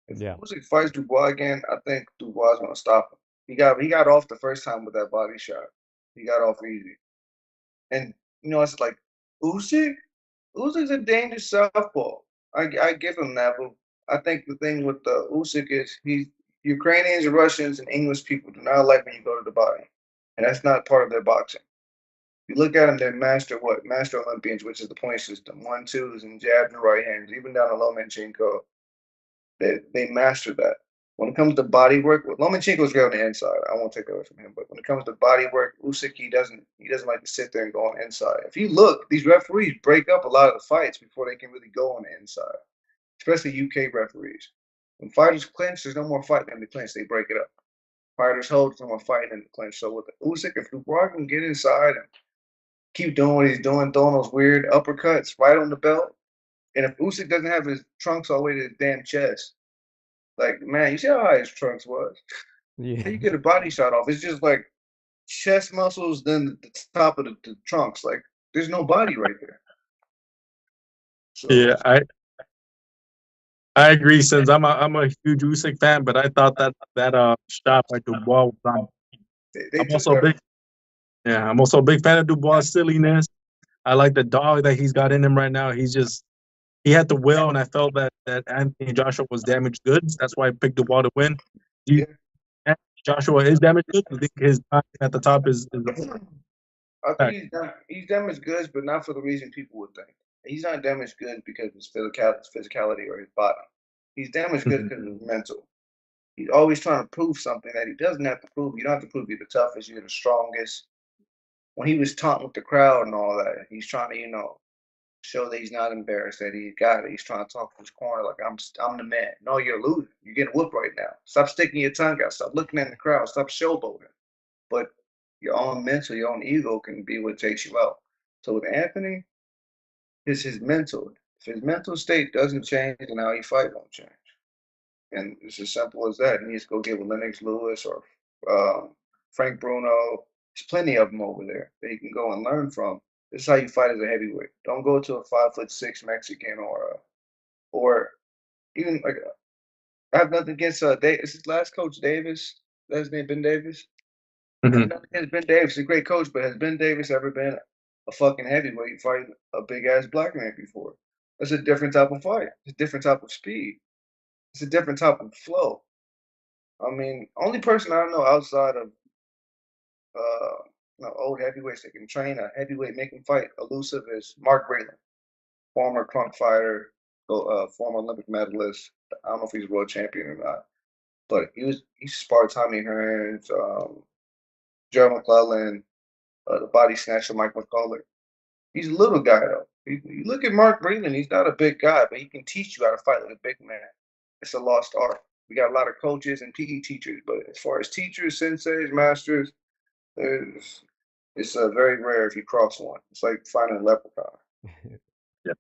If Yeah. Usyk fights Dubois again, I think Dubois is gonna stop him. He got off the first time with that body shot. He got off easy. And it's like Usyk's a dangerous southpaw. I give him that, but I think the thing with Usyk is Ukrainians, Russians, and English people do not like when you go to the body, and that's not part of their boxing. You look at them, they're master Olympians, which is the point system, 1-2s and jabs and right hands, even down to Lomachenko. They master that. When it comes to body work, Lomachenko's great on the inside. I won't take that away from him. But when it comes to body work, Usyk, he doesn't like to sit there and go on the inside. If you look, these referees break up a lot of the fights before they can really go on the inside, especially UK referees. When fighters clinch, there's no more fighting in the clinch. They break it up. Fighters hold, there's no more fighting in the clinch. So with Usyk, if Dubois can get inside and keep doing what he's doing, throwing those weird uppercuts right on the belt, and if Usyk doesn't have his trunks all the way to his damn chest, like, man, you see how high his trunks was? Yeah. How you get a body shot off? It's just like chest muscles, then the top of the trunks. Like, there's no body right there. So, Yeah, I agree. Since I'm a huge Usyk fan, but I thought that shot by Dubois was on. I'm also a big fan of Dubois' silliness. I like the dog that he's got in him right now. He had the will, and I felt that Anthony Joshua was damaged goods. That's why I picked Dubois to win. Anthony Joshua is damaged goods. I think his time at the top is I think he's damaged goods, but not for the reason people would think. He's not damaged goods because of his physicality or his body. He's damaged goods because of his mental. He's always trying to prove something that he doesn't have to prove. You don't have to prove you're the toughest, you're the strongest. When he was taunting with the crowd and all that, he's trying to, show that he's not embarrassed, that he got it. He's trying to talk from his corner like, I'm the man. No, you're losing. You're getting whooped right now. Stop sticking your tongue out. Stop looking at the crowd. Stop showboating. But your own mental, your own ego can be what takes you out. So with Anthony, it's his mental. If his mental state doesn't change, then how he fight won't change. And it's as simple as that. He needs to go get with Lennox Lewis or Frank Bruno. There's plenty of them over there that he can go and learn from. This is how you fight as a heavyweight. Don't go to a 5'6" Mexican or even like I have nothing against It's his last coach, Davis. That's his name, Ben Davis. I have Mhm. nothing against Ben Davis. He's a great coach, but has Ben Davis ever been a fucking heavyweight fighting a big ass black man before? That's a different type of fight. It's a different type of speed. It's a different type of flow. I mean, only person I know outside of uh, old heavyweights that can train a heavyweight, make him fight elusive is Mark Breland, former crunk fighter, former Olympic medalist. I don't know if he's world champion or not, but he sparred Tommy Hearns, Joe McClellan, the body snatcher Mike McCullough. He's a little guy though. You look at Mark Breland, he's not a big guy, but he can teach you how to fight like a big man. It's a lost art. We got a lot of coaches and PE teachers, but as far as teachers, senseis, masters, there's it's very rare if you cross one. It's like finding a leprechaun. Yeah.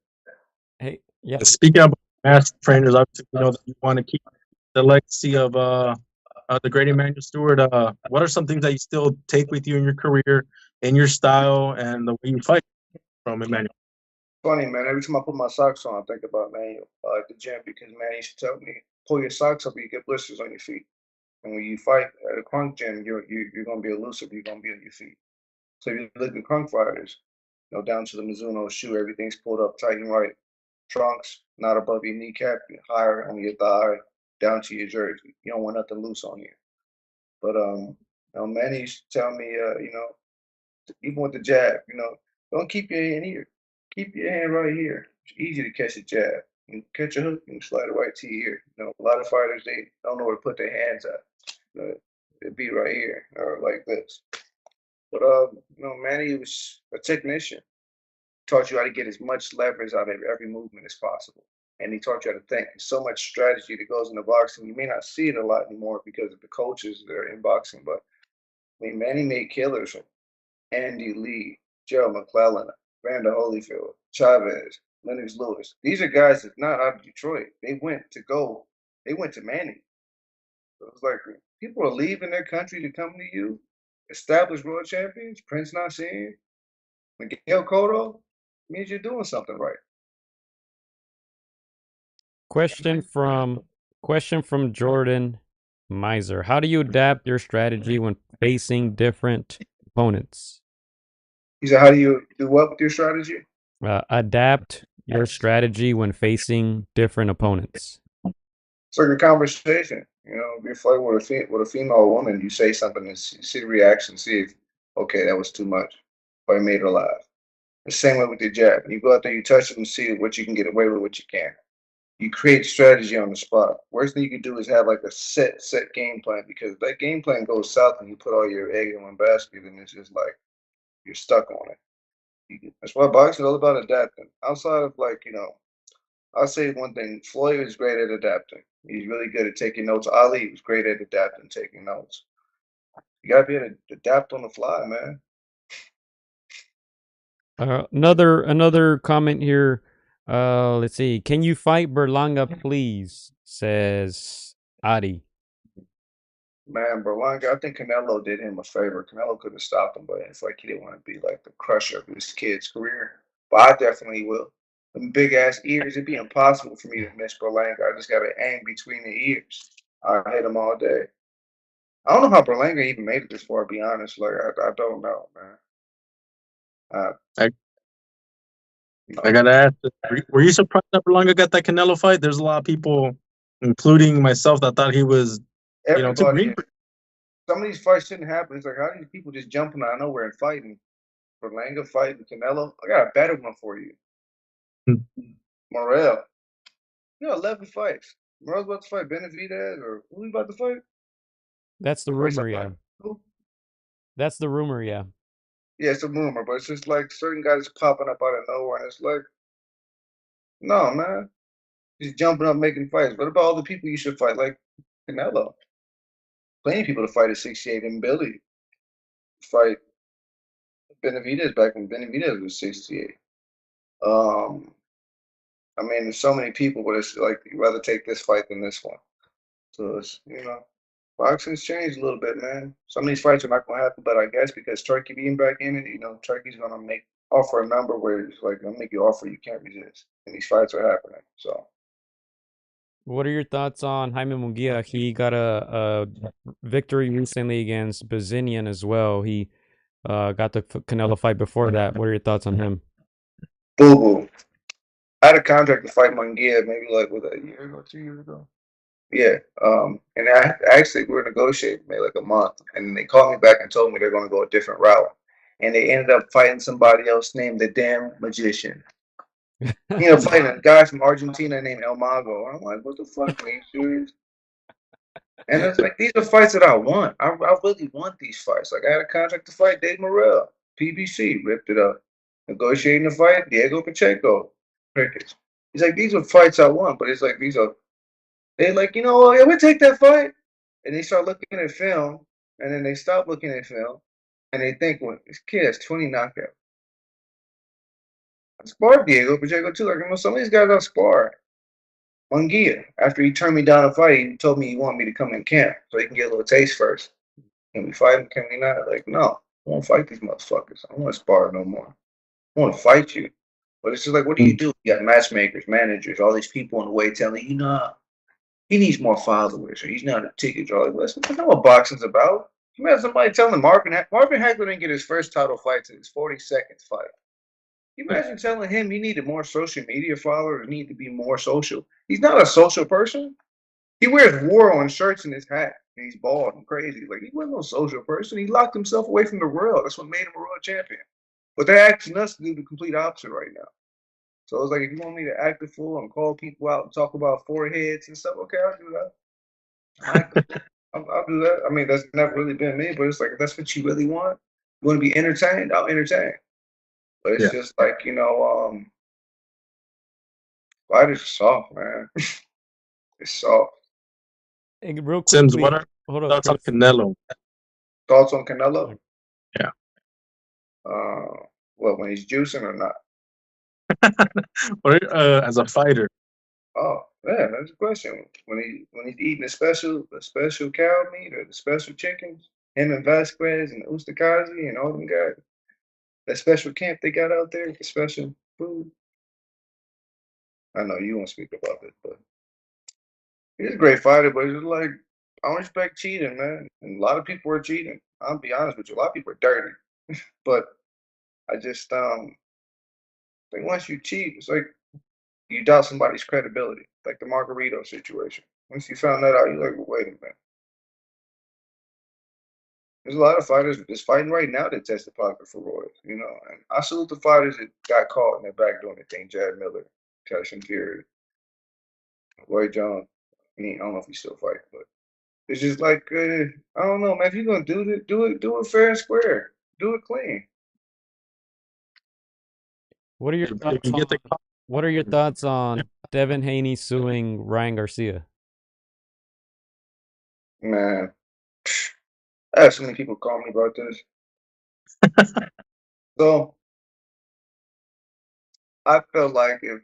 Hey, yeah. Speaking of master trainers, obviously we know that you want to keep the legacy of the great Emmanuel Stewart. What are some things that you still take with you in your career, in your style, and the way you fight from Emmanuel? Funny, man. Every time I put my socks on, I think about Manuel at the gym because man, he used to tell me, pull your socks up, or you get blisters on your feet. And when you fight at a crunk gym, you're gonna be elusive. You're gonna be on your feet. So if you look at crunk fighters, down to the Mizuno shoe, everything's pulled up tight and right. Trunks not above your kneecap, higher on your thigh, down to your jersey. You don't want nothing loose on you. But Manny used to tell me, even with the jab, don't keep your hand here. Keep your hand right here. It's easy to catch a jab. You catch a hook, you slide it right to your ear. A lot of fighters they don't know where to put their hands at. It'd be right here or like this. But Manny was a technician. Taught you how to get as much leverage out of every movement as possible. And he taught you how to think. There's so much strategy that goes into boxing. You may not see it a lot anymore because of the coaches that are in boxing, but I mean, Manny made killers from Andy Lee, Joe McClellan, Vander Holyfield, Chavez, Lennox Lewis. These are guys that's not out of Detroit. They went to Manny. So it's like people are leaving their country to come to you, established world champions, Prince Nassim, Miguel Cotto, means you're doing something right. Question from Jordan Miser. How do you adapt your strategy when facing different opponents? He said, how do you do what with your strategy? Adapt your strategy when facing different opponents. It's like a conversation. If you're fighting with a female woman, you say something and see the reaction, see if, okay, that was too much, or it made her laugh. The same way with your jab. You go out there, you touch it and see what you can get away with, what you can't. You create strategy on the spot. Worst thing you can do is have like a set game plan because that game plan goes south and you put all your eggs in one basket and it's just like you're stuck on it. That's why boxing is all about adapting. Outside of I'll say one thing. Floyd is great at adapting. He's really good at taking notes. Ali was great at adapting, taking notes. You gotta be able to adapt on the fly, man. Another comment here. Let's see. Can you fight Berlanga, please? Says Adi. Man, Berlanga, I think Canelo did him a favor. Canelo could have stopped him, but it's like he didn't want to be like the crusher of his kid's career. But I definitely will. Them big ass ears, it'd be impossible for me to miss Berlanga. I just gotta aim between the ears. I hit him all day. I don't know how Berlanga even made it this far, to be honest. Like I don't know, man. Uh, I, I gotta ask, were you surprised that Berlanga got that Canelo fight? There's a lot of people, including myself, that thought he was, too Everybody, green. some of these fights shouldn't happen. It's like, how do these people just jumping out of nowhere and fighting? Berlanga fighting Canelo? I got a better one for you. Morrell. 11 fights. Morrell's about to fight Benavidez, or who he about to fight? That's the rumor, yeah. Who? That's the rumor, yeah. Yeah, it's a rumor, but it's just like certain guys popping up out of nowhere, and it's like, no, man. He's jumping up, making fights. What about all the people you should fight, like Canelo? Plenty of people to fight at 68, and Billy fight Benavidez back when Benavidez was 68. I mean, there's so many people, but it's like you'd rather take this fight than this one. So it's boxing's changed a little bit, man. Some of these fights are not gonna happen, but I guess because Turkey being back in it, Turkey's gonna offer a number where it's like gonna make you offer you can't resist, and these fights are happening. So What are your thoughts on Jaime Munguia? He got a victory recently against Bazinian as well. He got the Canelo fight before that. What are your thoughts on him? Boo boo. I had a contract to fight Munguia maybe like a year ago, 2 years ago. Yeah. And I actually we were negotiating maybe like a month, and they called me back and told me they're going to go a different route, and they ended up fighting somebody else named the Damn Magician. Fighting a guy from Argentina named El Mago. I'm like, what the fuck, are you serious? And it's like, these are fights that I want. I really want these fights. Like, I had a contract to fight Dave Morrell, PBC, ripped it up. Negotiating the fight, Diego Pacheco, crickets. He's like, these are fights I want, but it's like, they're like, yeah, we'll take that fight. And they start looking at film, and then they stop looking at film, and they think, well, this kid has 20 knockouts. I sparred Diego Pacheco too. Like, some of these guys I sparred. Munguia, after he turned me down a fight, he told me he wanted me to come in camp so he can get a little taste first. Can we fight him? Can we not? Like, no, I won't fight these motherfuckers. I don't want to spar no more. I want to fight you. But it's just like, what do? You got matchmakers, managers, all these people in the way telling you, he needs more followers, or he's not a ticket draw. Like, listen, that's not what boxing's about. You had somebody telling Marvin Hagler didn't get his first title fight to his 42nd fight. You imagine telling him he needed more social media followers, need to be more social. He's not a social person. He wears war on shirts and his hat, and he's bald and crazy. Like, he wasn't no social person. He locked himself away from the world. That's what made him a world champion. But they're asking us to do the complete opposite right now. So it's like, if you want me to act a fool and call people out and talk about foreheads and stuff, okay, I'll do that. I'll do that. I mean, that's never really been me, but it's like, if that's what you really want, you want to be entertained, I'll entertain. But it's just like, light is soft, man. It's soft. Hey, real Sims, quickly, what are hold thoughts on Chris. Canelo? Thoughts on Canelo? Yeah. What, when he's juicing or not? Or as a fighter? Oh, yeah, that's a question. When he's eating the special cow meat or the special chickens, him and Vasquez and Ustakazi and all them guys, that special camp they got out there, the special food. I know you won't speak about it, but he's a great fighter. But it's like, I don't respect cheating, man. And a lot of people are cheating. I'll be honest with you, a lot of people are dirty. But I just like, once you cheat, it's like you doubt somebody's credibility, like the Margarito situation. Once you found that out, you're like, well, wait a minute. There's a lot of fighters that's fighting right now that tested positive for roids, and I salute the fighters that got caught in their back doing their thing. Jad Miller, Tyson Fury, Roy Jones. I don't know if he's still fighting, but it's just like, I don't know, man. If you're gonna do it, do it fair and square. Do it clean. What are your thoughts on Devin Haney suing Ryan Garcia? Man, I have so many people call me about this. So I felt like if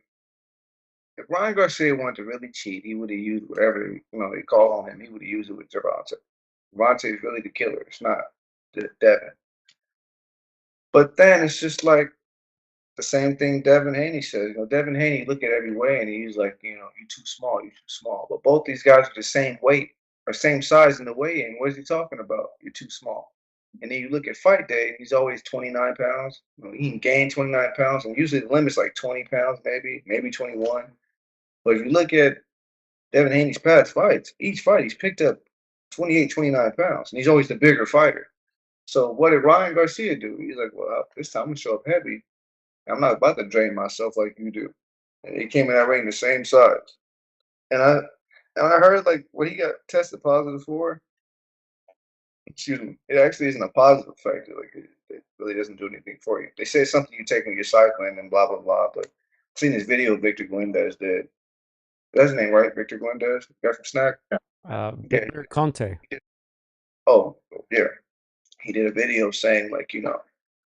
Ryan Garcia wanted to really cheat, he would have used whatever they call on him. He would have used it with Gervonta. Gervonta is really the killer. It's not Devin. But then it's just like the same thing Devin Haney says. Devin Haney look at every way and he's like, you're too small, you're too small. But both these guys are the same weight or same size in the weigh-in. What is he talking about? You're too small. And then you look at fight day, and he's always 29 pounds. He can gain 29 pounds, and usually the limit's like 20 pounds, maybe 21. But if you look at Devin Haney's past fights, each fight he's picked up 28, 29 pounds, and he's always the bigger fighter. So what did Ryan Garcia do? He's like, well, this time I'm going to show up heavy. I'm not about to drain myself like you do. And he came in that ring the same size. And I heard like what he got tested positive for, excuse me, it actually isn't a positive factor. Like it really doesn't do anything for you. They say it's something you take when you're cycling and blah, blah, blah. But I've seen this video of Victor Glendez did. That's his name, right? Victor Glendez, guy from Snack. Victor Conte. Oh, yeah. He did a video saying, like,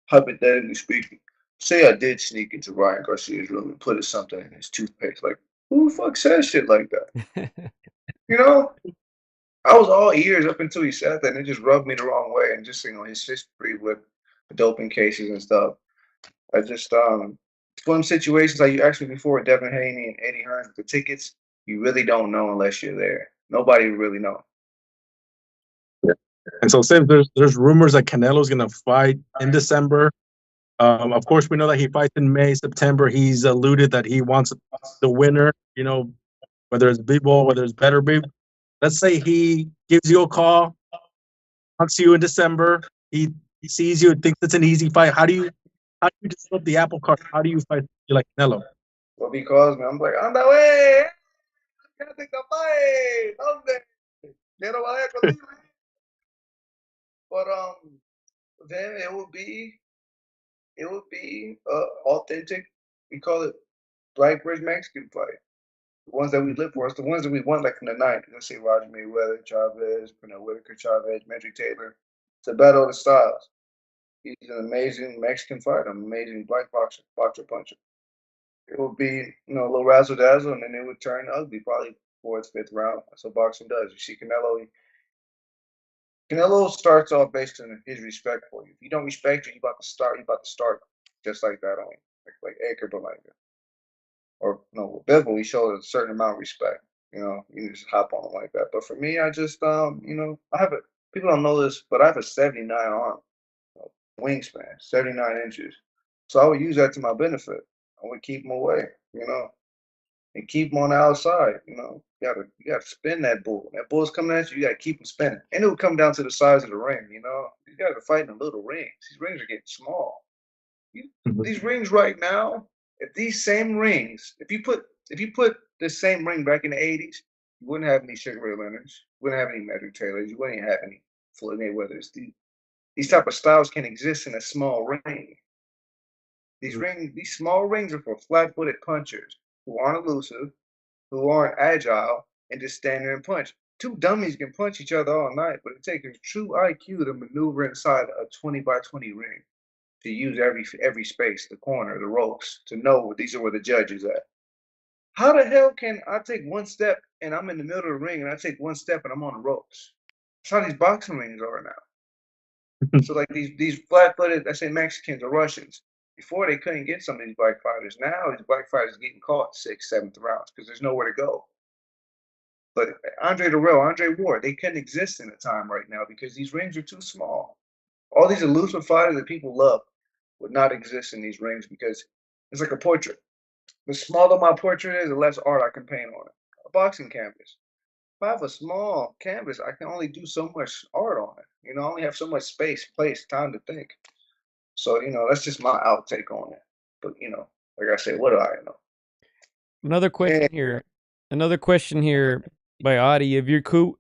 hypothetically speaking, say I did sneak into Ryan Garcia's room and put something in his toothpaste. Like, who the fuck says shit like that? I was all ears up until he said that, and it just rubbed me the wrong way. And just, his history with the doping cases and stuff. I just, it's one of them situations like you asked me before, Devin Haney and Eddie Hearn with the tickets. You really don't know unless you're there. Nobody really knows. And so, Sims, there's rumors that Canelo's gonna fight in December. Of course, we know that he fights in May, September. He's alluded that he wants the winner. You know, whether it's Bivol, whether it's Beterbiev. Let's say he gives you a call, wants you in December. He sees you, thinks it's an easy fight. How do you disrupt the apple cart? How do you fight you like Canelo? Well, because man, I'm like, on the way. Can't take the fight. Quiero valer contigo. But then it would be authentic. We call it Black British Mexican fight. The ones that we live for. It's the ones that we won like in the 90s. Let's say Roger Mayweather, Chavez, Pernell Whitaker, Chavez, Medrick Taylor. It's a battle of the styles. He's an amazing Mexican fighter, an amazing black boxer puncher. It would be, a little razzle dazzle, and then it would turn ugly, probably fourth, fifth round. That's what boxing does. You see Canelo starts off based on his respect for you. If you don't respect you, you're about to start just like that on you, like Edgar Berlanga. Or with Bivol, he showed a certain amount of respect. You just hop on him like that. But for me, I just, I have people don't know this, but I have a 79 arm wingspan, 79 inches. So I would use that to my benefit. I would keep him away, and keep him on the outside. You gotta spin that bull. That bull's coming at you. You gotta keep him spinning, and it will come down to the size of the ring. You gotta fight in little rings. These rings are getting small. These rings right now, if these same rings, if you put the same ring back in the 80s, you wouldn't have any Sugar Ray Leonards, you wouldn't have any Medrick Taylors, you wouldn't have any Floyd Mayweathers. These type of styles can exist in a small ring. These small rings are for flat-footed punchers who aren't elusive, who aren't agile, and just stand there and punch. Two dummies can punch each other all night, but it takes true IQ to maneuver inside a 20 by 20 ring, to use every space, the corner, the ropes, to know these are where the judge is at. How the hell can I take one step and I'm in the middle of the ring, and I take one step and I'm on the ropes? That's how these boxing rings are now. So like these flat-footed, I say Mexicans or Russians, before they couldn't get some of these black fighters. Now these black fighters are getting caught 6th, 7th rounds because there's nowhere to go. But Andre Ward, they couldn't exist in a time right now because these rings are too small. All these elusive fighters that people love would not exist in these rings because it's like a portrait. The smaller my portrait is, the less art I can paint on it. A boxing canvas. If I have a small canvas, I can only do so much art on it. I only have so much space, place, time to think. So, that's just my outtake on it. But, like I said, what do I know? Another question here by Adi. If you're cool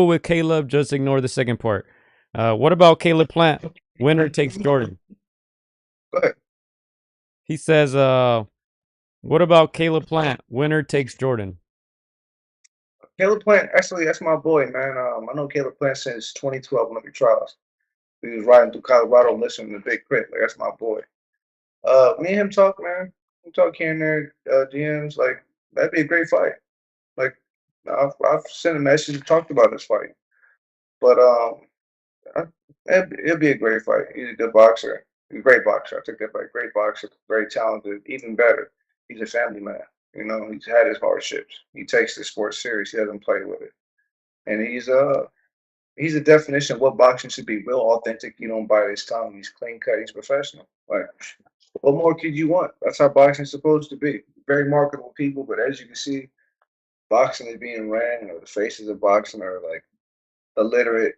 with Caleb, just ignore the second part. What about Caleb Plant? Winner takes Jordan. Go ahead. He says, what about Caleb Plant? Winner takes Jordan. Caleb Plant, actually, that's my boy, man. I know Caleb Plant since 2012 Olympic trials. He was riding through Colorado listening to Big Crit. Like, that's my boy. Me and him talk, man. We talk here and there, DMs. Like, that'd be a great fight. Like, I've sent a message and talked about this fight. But it'd be a great fight. He's a good boxer. He's a great boxer. I take that fight. Great boxer, very talented. Even better, he's a family man. He's had his hardships. He takes the sport serious. He doesn't play with it. And he's a definition of what boxing should be. Real authentic. You don't bite his tongue. He's clean cut. He's professional. Like, what more could you want? That's how boxing's supposed to be. Very marketable people, but as you can see, boxing is being ran, or the faces of boxing are like illiterate,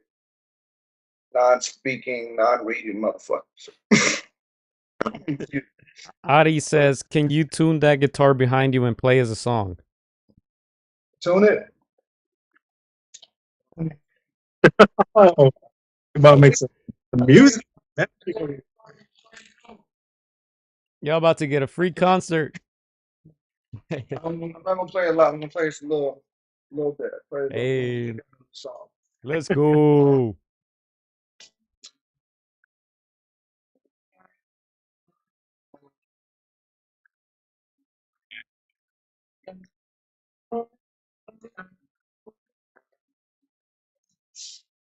non-speaking, non-reading motherfuckers. Adi says, can you tune that guitar behind you and play as a song? Tune it. Oh, about make some music. Y'all about to get a free concert. I'm not gonna play a lot. I'm gonna play just a little bit. Play a Hey, song. let's go.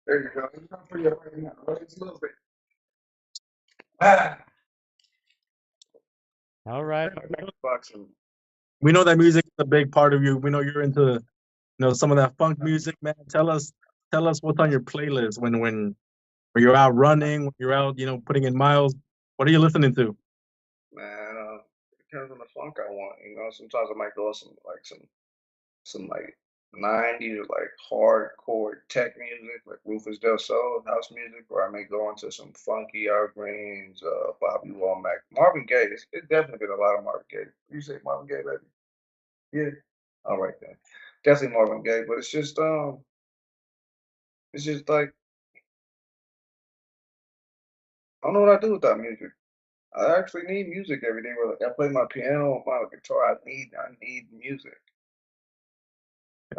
There you go. It's not pretty right now. Right? It's a little bit. Ah. All right. Boxing. we know that music is a big part of you. We know you're into some of that funk music, man. Tell us what's on your playlist when you're out running, when you're out putting in miles. What are you listening to? Man, it depends on the funk I want. Sometimes I might go on some like 90s or like hardcore tech music, like Rufus Del Sol house music, or I may go into some funky Evergreens, Bobby Womack, Marvin Gaye. It's definitely been a lot of Marvin Gaye. You say Marvin Gaye, baby? Yeah. All right then. Definitely Marvin Gaye, but it's just like I don't know what I do without music. I actually need music every day. Whether I play my piano or my guitar, I need music.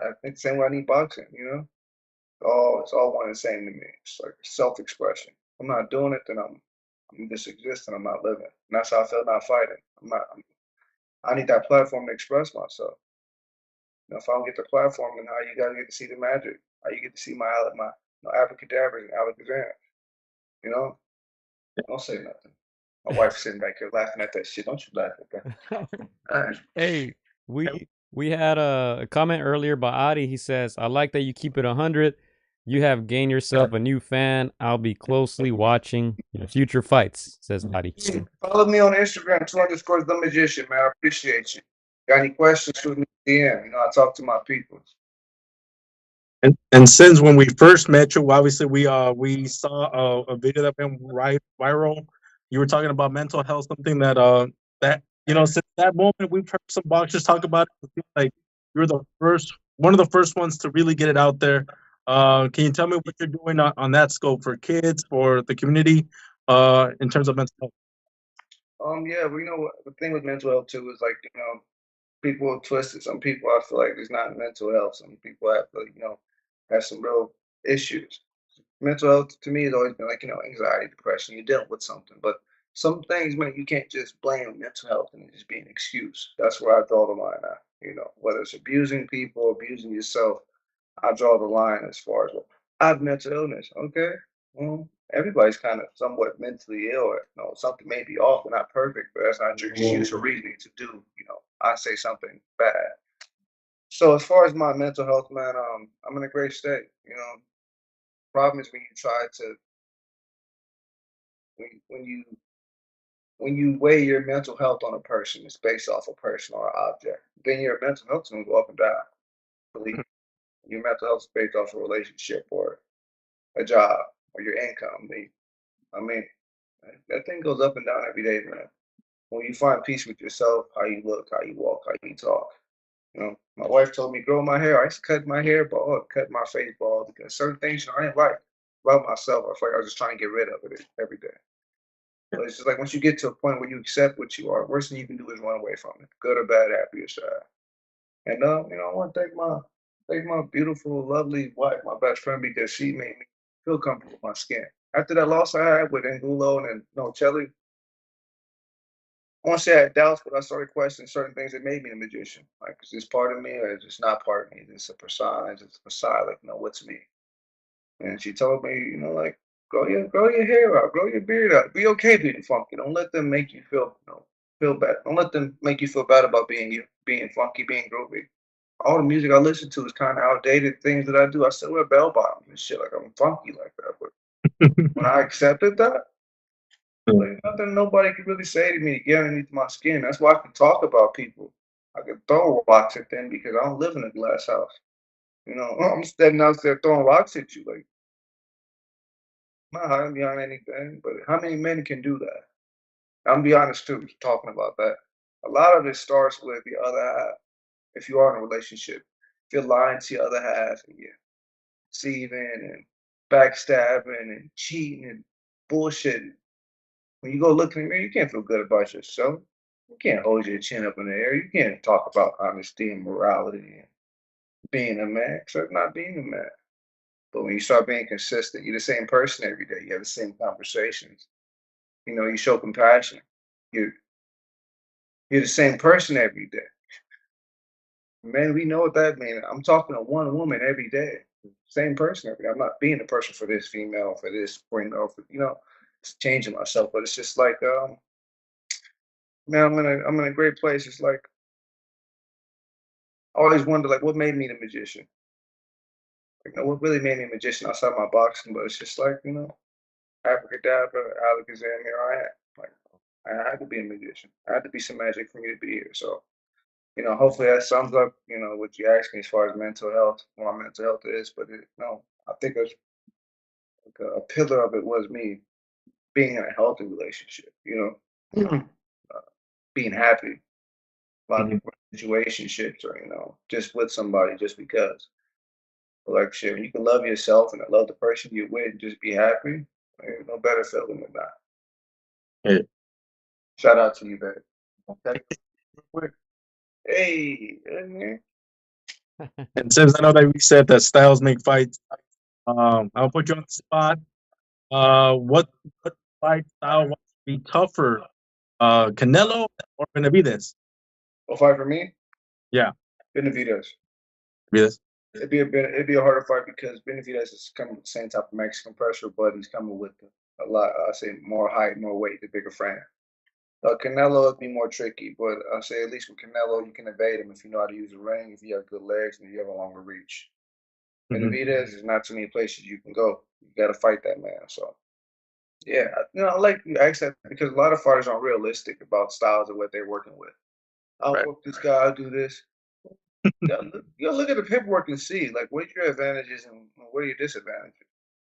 I think the same way I need boxing. It's all one and the same to me. It's like self-expression. If I'm not doing it, then I'm just existing. I'm not living. And that's how I feel not fighting. I need that platform to express myself. If I don't get the platform, then how you guys get to see the magic? How you get to see my abracadabras and alakazam? You know, don't say nothing. My wife's sitting back here laughing at that shit. Don't you laugh at that? All right. Hey, we had a comment earlier by Adi. He says, "I like that you keep it 100. You have gained yourself a new fan. I'll be closely watching your future fights," says Adi. Follow me on Instagram, 2_ the magician, man. I appreciate you. Got any questions, shoot me a DM. I talk to my people. And since when we first met you, obviously we saw a video that went viral. You were talking about mental health, something that since that moment we've heard some boxers talk about it. It seems like you're one of the first ones to really get it out there. Can you tell me what you're doing on that scope for kids, for the community, in terms of mental health? Yeah, well, the thing with mental health too is like, people are twisted. Some people I feel like it's not mental health. Some people have some real issues. Mental health to me has always been like, anxiety, depression. You're dealing with something. But some things, man, you can't just blame mental health and it just be an excuse. That's where I draw the line at. Whether it's abusing people, abusing yourself, I draw the line as far as, well, I have mental illness. Okay. Well, everybody's kind of somewhat mentally ill. Or, something may be off, but not perfect, but that's not your excuse or reasoning to do, I say something bad. So as far as my mental health, man, I'm in a great state. Problem is when you try to when you when you weigh your mental health on a person, it's based off a person or an object. Then your mental health is gonna go up and down. Believe me. Your mental health is based off a relationship or a job or your income. I mean, that thing goes up and down every day, man. When you find peace with yourself, how you look, how you walk, how you talk. My wife told me grow my hair. I used to cut my hair bald, cut my face bald because certain things I didn't like about myself. I feel like I was just trying to get rid of it every day. But it's just like once you get to a point where you accept what you are, worst thing you can do is run away from it, good or bad, happy or sad. And I want to thank my beautiful, lovely wife, my best friend, because she made me feel comfortable with my skin. After that loss I had with Angulo and Chelly, I want to say I had doubts, but I started questioning certain things that made me a magician. Like, is this part of me or is this not part of me? Is this a persona? Is this a facade? Like, no, what's me? And she told me, like, grow your hair out, grow your beard out. Be okay being funky. Don't let them make you feel bad. Don't let them make you feel bad about being you, being funky, being groovy. All the music I listen to is kind of outdated. Things that I do, I still wear bell bottoms and shit. Like I'm funky like that. But when I accepted that, like nothing nobody could really say to me to get underneath my skin. That's why I can talk about people. I can throw rocks at them because I don't live in a glass house. I'm standing out there throwing rocks at you. Like, I'm not hiding behind anything. But how many men can do that? I'm gonna be honest too, talking about that. A lot of it starts with the other half. If you are in a relationship, if you're lying to your other half and you're deceiving and backstabbing and cheating and bullshitting, when you go look in the mirror, you can't feel good about yourself. You can't hold your chin up in the air. You can't talk about honesty and morality and being a man, except not being a man. But when you start being consistent, you're the same person every day. You have the same conversations. You show compassion. You're you're the same person every day. Man, we know what that means. I'm talking to one woman every day. Same person every day. I'm not being a person for this female, for this friend, or it's changing myself. But it's just like, man, I'm in a great place. It's like I always wonder, like, what made me the magician? Like, what really made me a magician outside my boxing? But it's just like, abracadabra, alakazam, here I am. Like, I had to be a magician. I had to be some magic for me to be here. So, hopefully that sums up, what you asked me as far as mental health, what my mental health is. But I think a pillar of it was me being in a healthy relationship, being happy. A lot of Mhm. people in situationships or, just with somebody just because. But like shit, when you can love yourself and love the person you're with and just be happy, there's no better feeling than that. Yeah. Shout out to you, babe. Okay, real quick. Hey, man. And since I know that we said that styles make fights, I'll put you on the spot. What fight style would be tougher, Canelo or Benavidez? What fight for me? Yeah, Benavidez. Benavidez. It'd be a harder fight because Benavidez is coming with the same type of Mexican pressure, but he's coming with a lot. I say more height, more weight, the bigger frame. Canelo would be more tricky, but I say at least with Canelo you can evade him if you know how to use the ring, if you have good legs, and if you have a longer reach. Mhm. Benavidez is not too many places you can go. You got to fight that man. So yeah, I like you ask that because a lot of fighters aren't realistic about styles of what they're working with. I'll Right. whoop this guy. I'll do this. You gotta look at the paperwork and see like what your advantages and what are your disadvantages.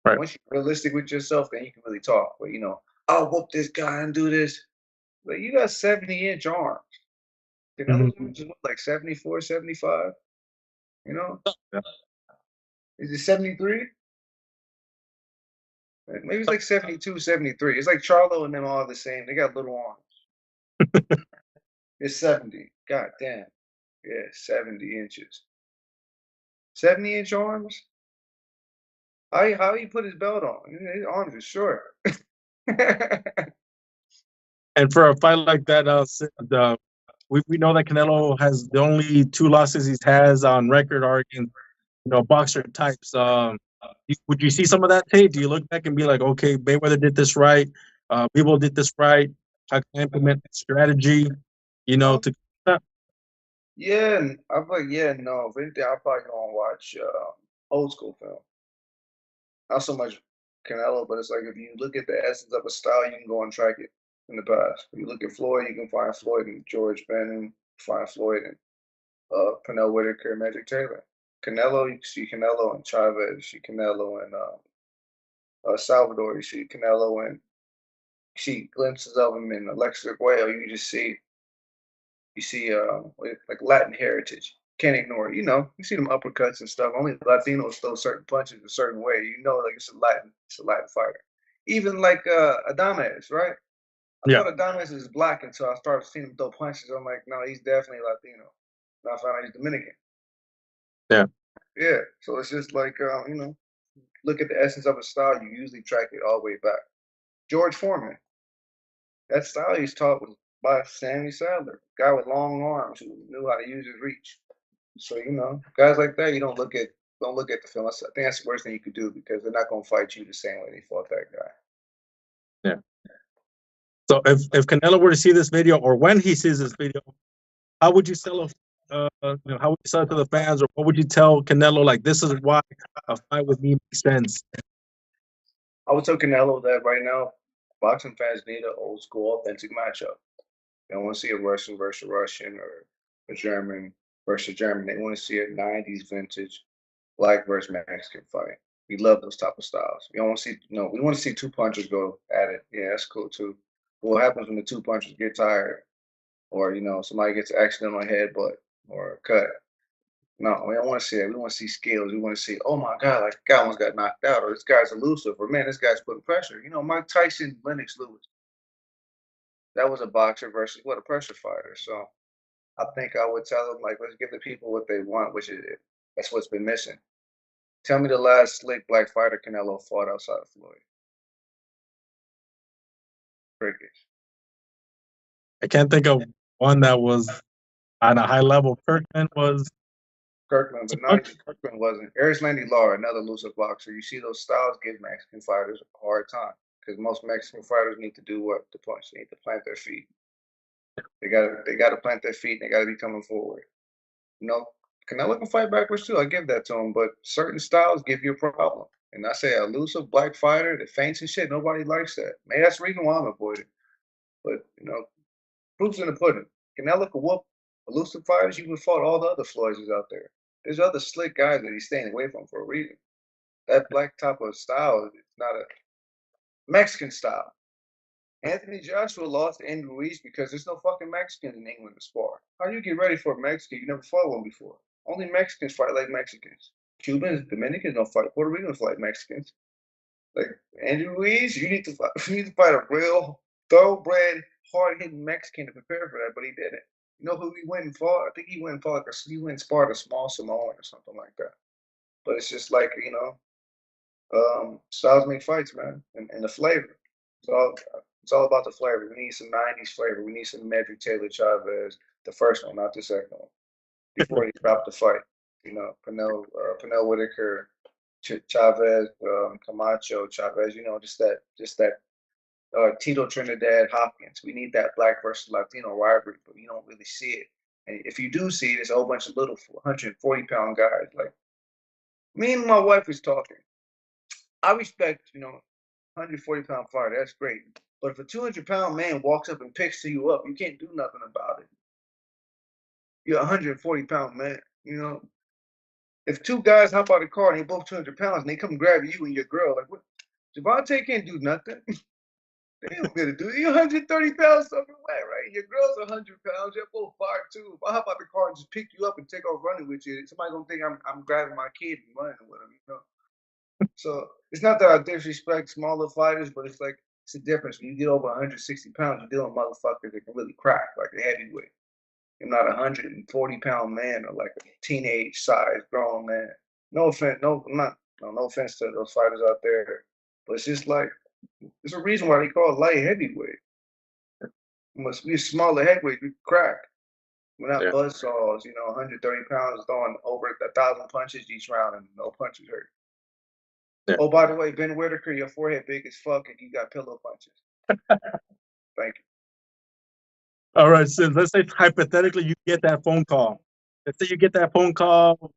Right. Once you're realistic with yourself, then you can really talk. But I'll whoop this guy and do this. But you got 70-inch arms. Mhm. Canelo's arms is what, like 74, 75? You know? Yeah. Is it 73? Maybe it's like 72, 73. It's like Charlo and them all the same. They got little arms. It's 70. God damn. Yeah, 70 inches. 70-inch arms? How he put his belt on? His arms are short. And for a fight like that, we know that Canelo has the only two losses he has on record are against boxer types. Would you see some of that tape? Do you look back and be like, okay, Mayweather did this right, Bivol did this right? How can I implement that strategy? um, To yeah, and I'm like, yeah, no. If anything, I'll probably go and watch old school film. Not so much Canelo, but it's like if you look at the essence of a style, you can go and track it in the past. If you look at Floyd, you can find Floyd and George Benton, find Floyd and Pernell Whitaker, Magic Taylor. Canelo, you can see Canelo and Chavez, you see Canelo and Salvador, you see Canelo and you see glimpses of him in Alexis Arguello. You see like Latin heritage. Can't ignore it. You see them uppercuts and stuff. Only Latinos throw certain punches a certain way. Like it's a Latin fighter. Even like Adames, right? I yeah, thought Adames is black until I started seeing him throw punches. I'm like, no, he's definitely Latino. And I found out he's Dominican. yeah. Yeah. So it's just like look at the essence of a style, you usually track it all the way back. George Foreman, that style he's taught was by Sammy Sadler, guy with long arms who knew how to use his reach. So guys like that, you don't look at the film. I think that's the worst thing you could do because they're not gonna fight you the same way they fought that guy. Yeah. So if Canelo were to see this video, or when he sees this video, how would you sell how would you sell it to the fans, or what would you tell Canelo? Like, this is why a fight with me makes sense. I would tell Canelo that right now, boxing fans need an old school, authentic matchup. They don't want to see a Russian versus Russian or a German versus German. They want to see a '90s vintage black versus Mexican fight. We love those type of styles. We don't want to see we want to see two punchers go at it. Yeah, that's cool too. But what happens when the two punchers get tired, or somebody gets an accidental headbutt or a cut? No, we don't want to see that. We want to see skills. We want to see, oh my God, like the guy almost got knocked out, or this guy's elusive, or man, this guy's putting pressure. Mike Tyson, Lennox Lewis, that was a boxer versus what a pressure fighter. So I think I would tell them like, let's give the people what they want, which is that's what's been missing. Tell me the last slick black fighter Canelo fought outside of Floyd. Crickets. I can't think of one that was on a high level. Kirkman was. Kirkland, but no, Kirkland wasn't. Erislandy Lara, another elusive boxer. You see those styles give Mexican fighters a hard time because most Mexican fighters need to do what to punch. They need to plant their feet. They got to plant their feet. And they got to be coming forward. Canelo can fight backwards too. I give that to him, but certain styles give you a problem. And I say a elusive black fighter that feints and shit, nobody likes that. Maybe that's the reason why I'm avoiding. But proof's in the pudding. Canelo can whoop elusive fighters. You would fought all the other Floyds out there. There's other slick guys that he's staying away from for a reason. That black type of style is not a Mexican style. Anthony Joshua lost to Andy Ruiz because there's no fucking Mexicans in England to spar. How do you get ready for a Mexican? You never fought one before. Only Mexicans fight like Mexicans. Cubans, Dominicans don't fight. Puerto Ricans fight like Mexicans. Like Andy Ruiz, you need to fight a real thoroughbred, hard-hitting Mexican to prepare for that, but he didn't. You know who he went and fought? I think he went and fought he went and sparred a small Samoan or something like that. But it's just like, styles make fights, man, and the flavor. It's all about the flavor. We need some 90s flavor. We need some Medrick Taylor Chavez, the first one, not the second one, before he dropped the fight. Pernell Whitaker, Chavez, Camacho, Chavez. Just that Tito Trinidad Hopkins. We need that black versus Latino rivalry, but you don't really see it. And if you do see it, it's a whole bunch of little 140-pound guys. Like me and my wife was talking. I respect, 140-pound fighter. That's great. But if a 200-pound man walks up and picks you up, you can't do nothing about it. You're a 140-pound man. If two guys hop out of the car and they both 200 pounds and they come grab you and your girl, like what? Javante can't do nothing. They don't get to do it. You're 130 pounds soaking wet, right? Your girl's 100 pounds. You're both 5'2". If I hop out the car and just pick you up and take off running with you, somebody's gonna think I'm grabbing my kid and running with him. So it's not that I disrespect smaller fighters, but it's like it's a difference. When you get over 160 pounds, you're dealing with motherfuckers that can really crack like a heavyweight. You're not a 140-pound man or like a teenage-sized grown man. No offense, no offense to those fighters out there, but it's just like there's a reason why they call it light heavyweight. It must be a smaller heavyweight, you crack. We're not buzzsaws, 130 pounds throwing over 1,000 punches each round and no punches hurt. Yeah. Oh, by the way, Ben Whitaker, your forehead big as fuck and you got pillow punches. Thank you. All right, so let's say hypothetically you get that phone call. Let's say you get that phone call,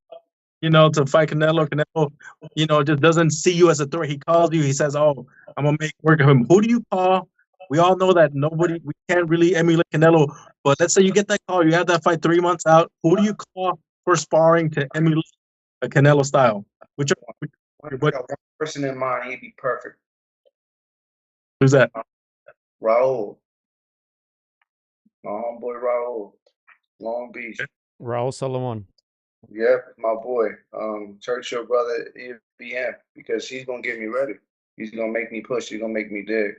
to fight Canelo. Canelo, just doesn't see you as a threat. He calls you. He says, "Oh, I'm gonna make work of him." Who do you call? We all know that we can't really emulate Canelo. But let's say you get that call. You have that fight 3 months out. Who do you call for sparring to emulate a Canelo style? I got one person in mind. He'd be perfect. Who's that? Raul. My homeboy Raul, Long Beach. Raul Solomon. Yep, my boy. Churchill brother EFBM, because he's gonna get me ready. He's gonna make me push. He's gonna make me dig,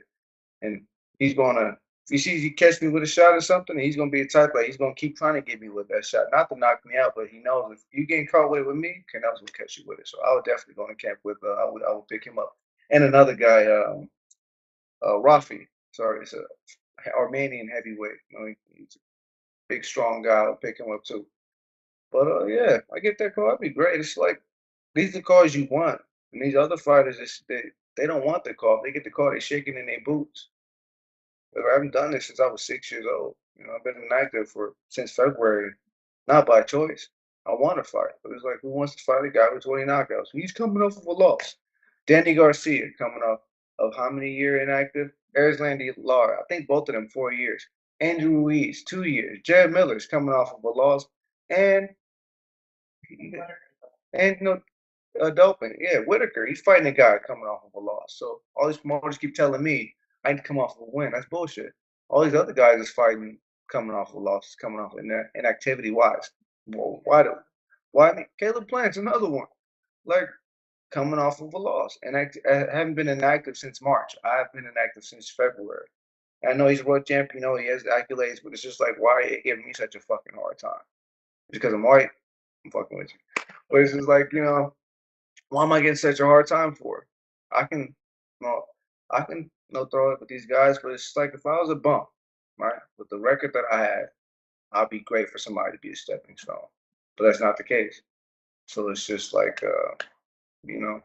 and he's gonna. If he sees he catch me with a shot or something, he's gonna be a type like he's gonna keep trying to get me with that shot, not to knock me out, but he knows if you getting caught with it with me, Canelo's gonna catch you with it. So I would definitely go in camp with. I would pick him up, and another guy, Rafi. Sorry, it's a Armenian heavyweight. He's a big, strong guy. I'll pick him up too. But yeah, I get that call. That'd be great. It's like these are the calls you want, and these other fighters, they don't want the call. If they get the call, they're shaking in their boots. But I haven't done this since I was 6 years old. I've been inactive since February, not by choice. I want to fight, but it's like who wants to fight a guy with 20 knockouts? He's coming off of a loss. Danny Garcia coming off of how many years inactive? Erislandy Lara, I think both of them 4 years. Andrew Ruiz, 2 years. Jared Miller's coming off of a loss, and doping. Yeah, Whitaker, he's fighting a guy coming off of a loss. So all these promoters keep telling me I need to come off of a win. That's bullshit. All these other guys is fighting coming off of losses, coming off inactivity wise. Well, why? Caleb Plant's another one. Like coming off of a loss, and I haven't been inactive since March. I've been inactive since February. I know he's a world champion. He has the accolades, but it's just like, why are you giving me such a fucking hard time? Because I'm white. I'm fucking with you. But it's just like, why am I getting such a hard time for? I can throw it with these guys, but it's like if I was a bum, right, with the record that I have, I'd be great for somebody to be a stepping stone. But that's not the case. So it's just like, Canelo,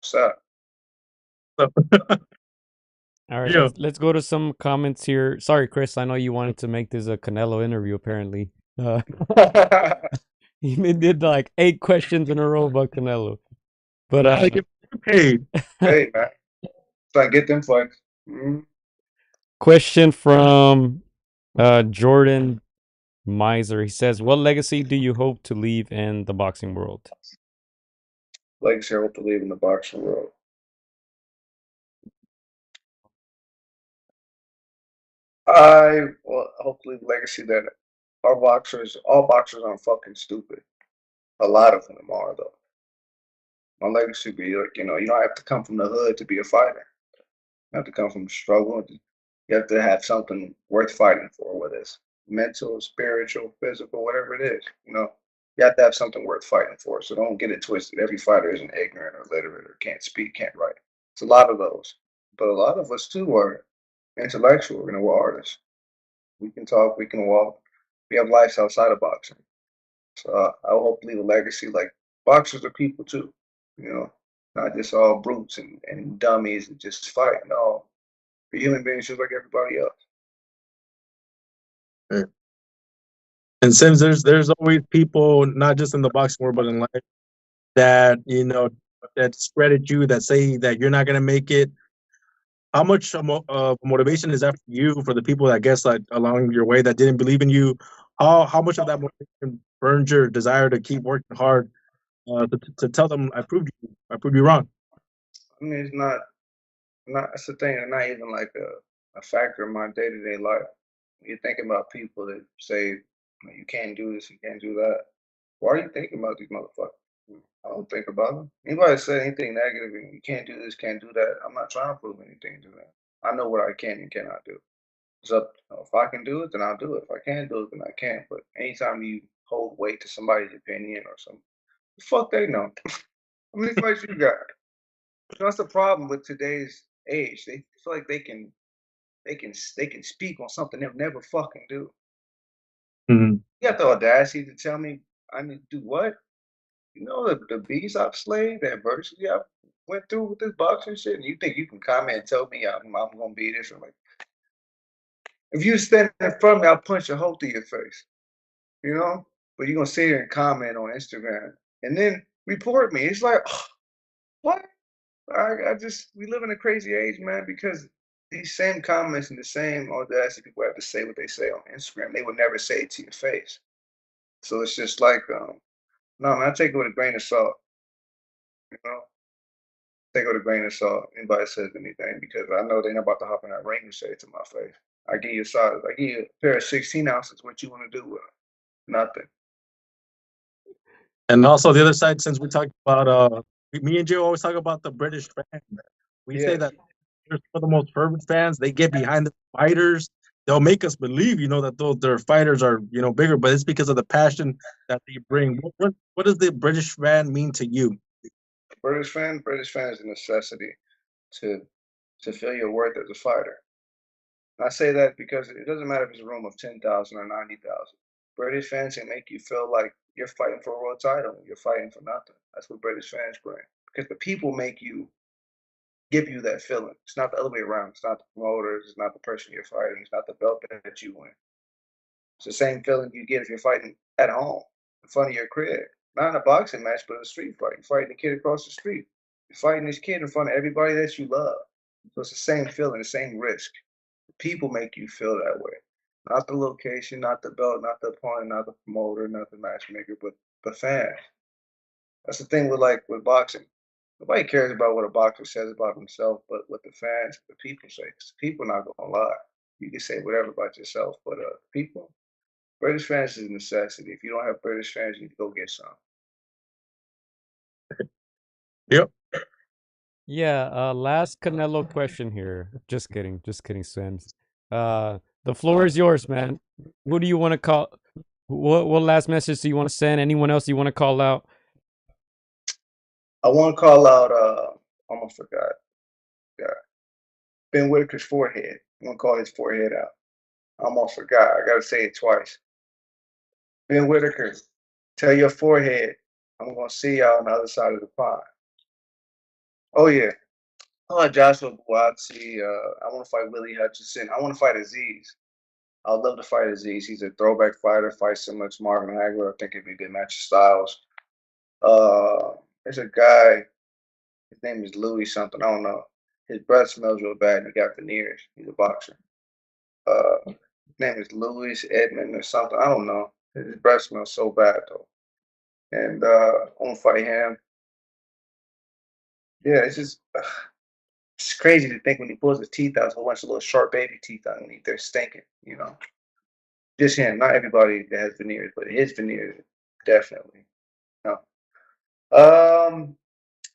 what's up? All right, let's go to some comments here. Sorry, Chris, I know you wanted to make this a Canelo interview, apparently. Uh, he did like 8 questions in a row about Canelo. But I get paid. Hey, man. So I get them fights. Mm. question from Jordan Miser. He says, "What legacy do you hope to leave in the boxing world?" Legacy I hope to leave in the boxing world. I well, hope to leave a legacy that all boxers aren't fucking stupid. A lot of them are, though. My legacy be like, you don't have to come from the hood to be a fighter. You have to come from the struggle. You have to have something worth fighting for, whether it's mental, spiritual, physical, whatever it is. You have to have something worth fighting for. So don't get it twisted. Every fighter isn't ignorant or literate or can't speak, can't write. It's a lot of those. But a lot of us too are intellectual, we're artists. We can talk, we can walk. We have lives outside of boxing. So I hope to leave a legacy like boxers are people too, you know, not just all brutes and dummies and just fight. No, we're human beings just like everybody else. And since there's always people, not just in the boxing world, but in life, that that discredit you, that say that you're not gonna make it. How much motivation is that for you, for the people that guess like along your way that didn't believe in you? How much of that motivation burns your desire to keep working hard, to tell them I proved you wrong? I mean, it's not. That's the thing. It's not even like a factor in my day to day life. You're thinking about people that say you can't do this, you can't do that. Why are you thinking about these motherfuckers? I don't think about them. Anybody that said anything negative and you can't do this, can't do that, I'm not trying to prove anything to them. I know what I can and cannot do. It's up. If I can do it, then I'll do it. If I can't do it, then I can't. But anytime you hold weight to somebody's opinion or something, the fuck they know. How many fights you got? That's the problem with today's age. They feel like they can speak on something they'll never fucking do. Mhm. You got the audacity to tell me I need to do what? You know the beast I've slayed, the adversity I went through with this boxing shit, and you think you can come in and tell me I'm gonna be this? I'm like, if you stand in front of me, I'll punch a hole through your face. You know? But you're gonna sit here and comment on Instagram and then report me. It's like, what? I just we live in a crazy age, man, because these same comments and the same audacity people have to say what they say on Instagram, they would never say it to your face. So it's just like, no, man, I take it with a grain of salt. You know, take it with a grain of salt. Anybody says anything because I know they're not about to hop in that ring and say it to my face. I give you a size. I give you a pair of 16 ounces. What you want to do with it? Nothing. And also the other side, since we talked about me and Joe always talk about the British fan. We say Yeah. that they're some of the most fervent fans. They get behind the fighters. They'll make us believe, that their fighters are, bigger, but it's because of the passion that they bring. What does the British fan mean to you? British fan is a necessity to to feel your worth as a fighter. I say that because it doesn't matter if it's a room of 10,000 or 90,000. British fans can make you feel like you're fighting for a world title. You're fighting for nothing. That's what British fans bring. Because the people make you give you that feeling. It's not the other way around. It's not the promoters. It's not the person you're fighting. It's not the belt that you win. It's the same feeling you get if you're fighting at home in front of your crib. Not in a boxing match, but in a street fight. You're fighting a kid across the street. You're fighting this kid in front of everybody that you love. So it's the same feeling, the same risk. People make you feel that way. Not the location, not the belt, not the opponent, not the promoter, not the matchmaker, but the fans. That's the thing with boxing. Nobody cares about what a boxer says about himself, but what the fans, the people say. 'Cause people not gonna lie. You can say whatever about yourself, but people, British fans is a necessity. If you don't have British fans, you need to go get some. Yep. Yeah, last Canelo question here. Just kidding, Sims. The floor is yours, man. Who do you want to call? What last message do you want to send? Anyone else you want to call out? I want to call out. Almost forgot. Yeah, Ben Whitaker's forehead. I want to call his forehead out. I almost forgot. I gotta say it twice. Ben Whitaker, tell your forehead, I'm gonna see y'all on the other side of the pond. Oh yeah. Joshua Buatsi. I want to fight Willie Hutchinson. I want to fight Aziz. I would love to fight Aziz. He's a throwback fighter, fights similar to Marvin Hagler. I think it'd be a good match of styles. There's a guy, his name is Louis something, I don't know. His breath smells real bad and he got veneers. He's a boxer. His name is Louis Edmond or something. I don't know. His breath smells so bad though. And I want to fight him. Yeah, it's just it's crazy to think when he pulls his teeth out, there's a whole bunch of little sharp baby teeth underneath there stinking, you know. Just him, not everybody that has veneers, but his veneers definitely. No.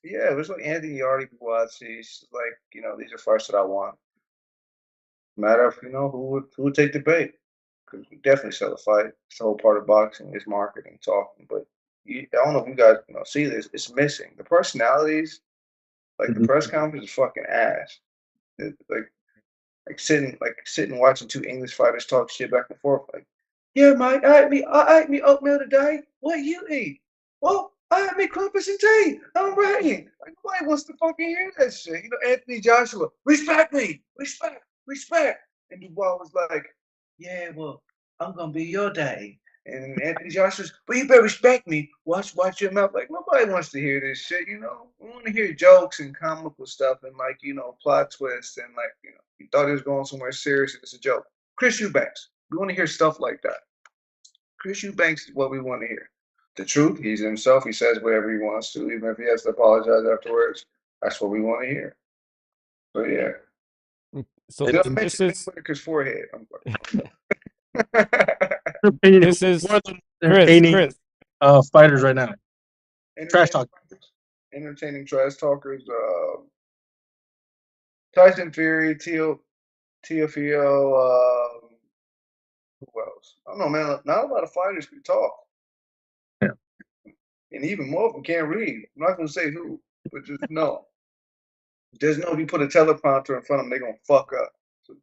Yeah, it was like Anthony Yardy, Buatsi. Like, you know, these are fights that I want. Matter of, you know, who would take the bait. Because we definitely sell a fight. It's the whole part of boxing is marketing, talking. But I don't know if you guys see this. It's missing. The personalities, like the press conference is fucking ass. Like sitting watching two English fighters talk shit back and forth. Like, yeah, Mike, I ate me oatmeal today. What you eat? Well, I ate me crumpets and tea. I'm ready. Like, nobody wants to fucking hear that shit. You know, Anthony Joshua, respect me, respect. And Dubois was like, yeah, well, I'm gonna be your daddy. And Anthony Joshua's, but you better respect me. Watch your mouth. Like, nobody wants to hear this shit, you know? We want to hear jokes and comical stuff and, like, you know, plot twists and, like, you know, you thought he was going somewhere serious and it's a joke. Chris Eubanks. We want to hear stuff like that. Chris Eubanks is what we want to hear. The truth, he's himself. He says whatever he wants to, even if he has to apologize afterwards. That's what we want to hear. But, yeah. So It doesn't this mention is Whitaker's forehead. this is Chris. Fighters right now. Trash talk. Entertaining trash talkers. Tyson Fury, Teofimo. Who else? I don't know, man. Not a lot of fighters can talk. Yeah. And even more of them can't read. I'm not gonna say who, but just know. Just know if you put a teleprompter in front of them, they're gonna fuck up. So,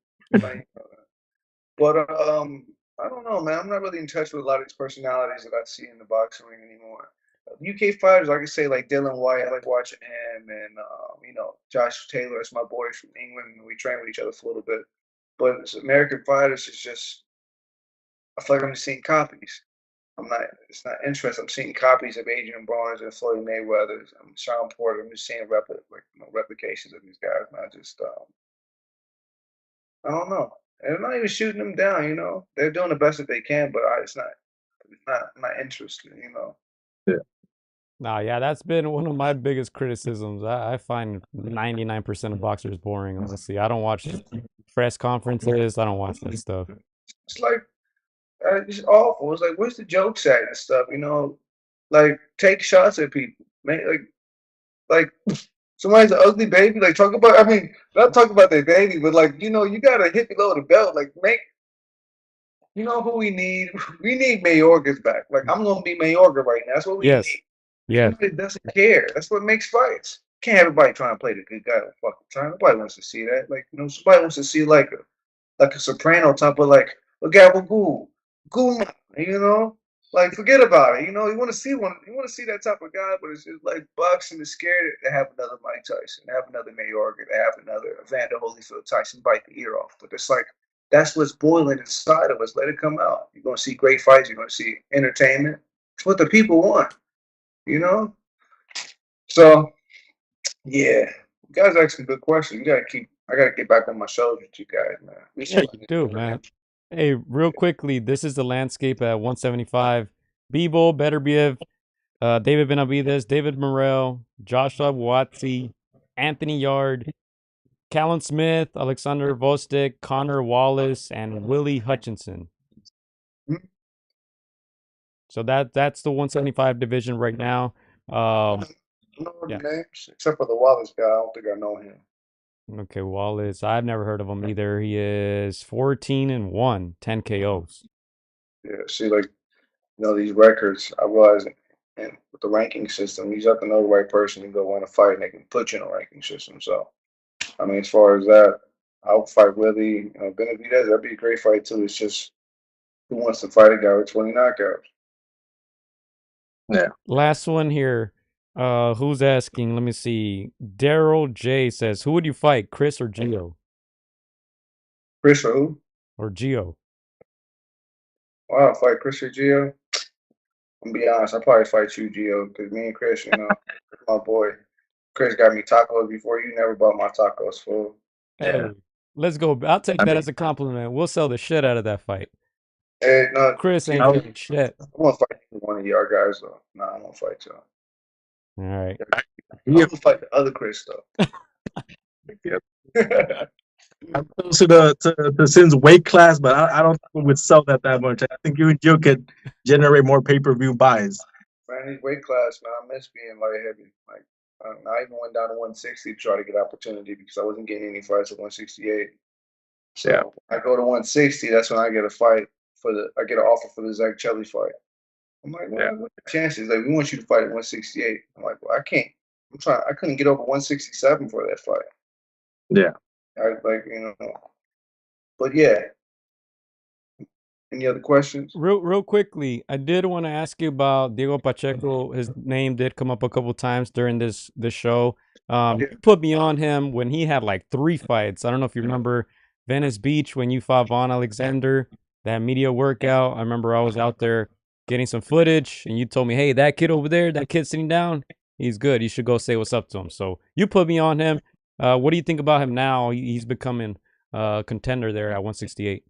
but I don't know, man. I'm not really in touch with a lot of these personalities that I see in the boxing ring anymore. UK fighters, I could say like Dylan White. I like watching him, and you know, Josh Taylor is my boy from England, and we train with each other for a little bit. But as American fighters, it's just I feel like I'm just seeing copies. It's not interesting. I'm seeing copies of Adrian Barnes and Floyd Mayweather. I'm Sean Porter. I'm just seeing replications of these guys, not just I don't know. And I'm not even shooting them down, you know. They're doing the best that they can, but I'm not interested, you know. Yeah. Nah, yeah, that's been one of my biggest criticisms. I find 99% of boxers boring, honestly. I don't watch press conferences. I don't watch that stuff. It's like it's awful. It's like, where's the jokes at and stuff, you know? Like, take shots at people, man. Like somebody's an ugly baby. Like, talk about. I mean, not talk about their baby, but like, you know, you gotta hit below the belt. Like, you know who we need? We need Mayorgas back. Like, I'm gonna be Mayorga right now. That's what we Yes. need. Yes. Somebody doesn't care. That's what makes fights. Can't have everybody trying to play the good guy all the fucking time. Nobody wants to see that. Like, you know, somebody wants to see like a soprano type of like a gabagool, Guma, you know? Like, forget about it. You know, you want to see that type of guy, but it's just like boxing is scared to have another Mike Tyson, to have another Mayorga, to have another Evander Holyfield Tyson bite the ear off. But it's like that's what's boiling inside of us. Let it come out. You're gonna see great fights. You're gonna see entertainment. It's what the people want. You know? So, yeah. You guys ask some good questions. I gotta get back on my shows with you guys, man. Yeah, you do, man. Hey, real quickly, this is the landscape at 175. Bivol, Beterbiev, David Benavides, David Morrell, Joshua Buatsi, Anthony Yard, Callum Smith, Alexander Vostek, Connor Wallace, and Willie Hutchinson. So that's the 175 division right now. I know the names, except for the Wallace guy. I don't think I know him. Okay, Wallace. I've never heard of him either. He is 14-1, 10 KOs. Yeah, see, like, you know, these records, I realize, and with the ranking system, you have to know the right person to go win a fight, and they can put you in a ranking system. So, I mean, as far as that, I'll fight Willie. Benavidez, that'd be a great fight, too. It's just who wants to fight a guy with 20 knockouts? Yeah. Last one here. Who's asking? Let me see. Daryl J says, who would you fight, Chris or Gio? Chris or who? Or Gio? Wow, fight Chris or Gio? I'm gonna be honest, I'll probably fight you, Gio, because me and Chris, my boy. Chris got me tacos before. You never bought my tacos, fool. Hey, Yeah. let's go. I'll take I that mean, as a compliment. We'll sell the shit out of that fight. Hey, no, Chris Gio, ain't I, selling shit. I'm gonna fight one of y'all guys though. Nah, I'm gonna fight y'all. All right. I'm gonna fight the other Chris though. I'm close to Sin's weight class, but I don't think we would sell that much. I think you and Joe could generate more pay-per-view buys. Man, his weight class, man, I miss being light heavy. Like, I even went down to 160 to try to get opportunity because I wasn't getting any fights at 168. So Yeah. I go to 160. That's when I get a fight I get an offer for the Zach Chelly fight. I'm like, well, Yeah. what are the chances? Like, we want you to fight at 168. I'm like, well, I can't. I couldn't get over 167 for that fight. Yeah. But yeah. Any other questions? Real quickly, I did want to ask you about Diego Pacheco. His name did come up a couple times during this show. You put me on him when he had like 3 fights. I don't know if you remember Venice Beach when you fought Vaughn Alexander, that media workout. I remember I was out there getting some footage, and you told me, "Hey, that kid over there, that kid sitting down, he's good. You should go say what's up to him." So you put me on him. What do you think about him now? He's becoming a contender there at 168.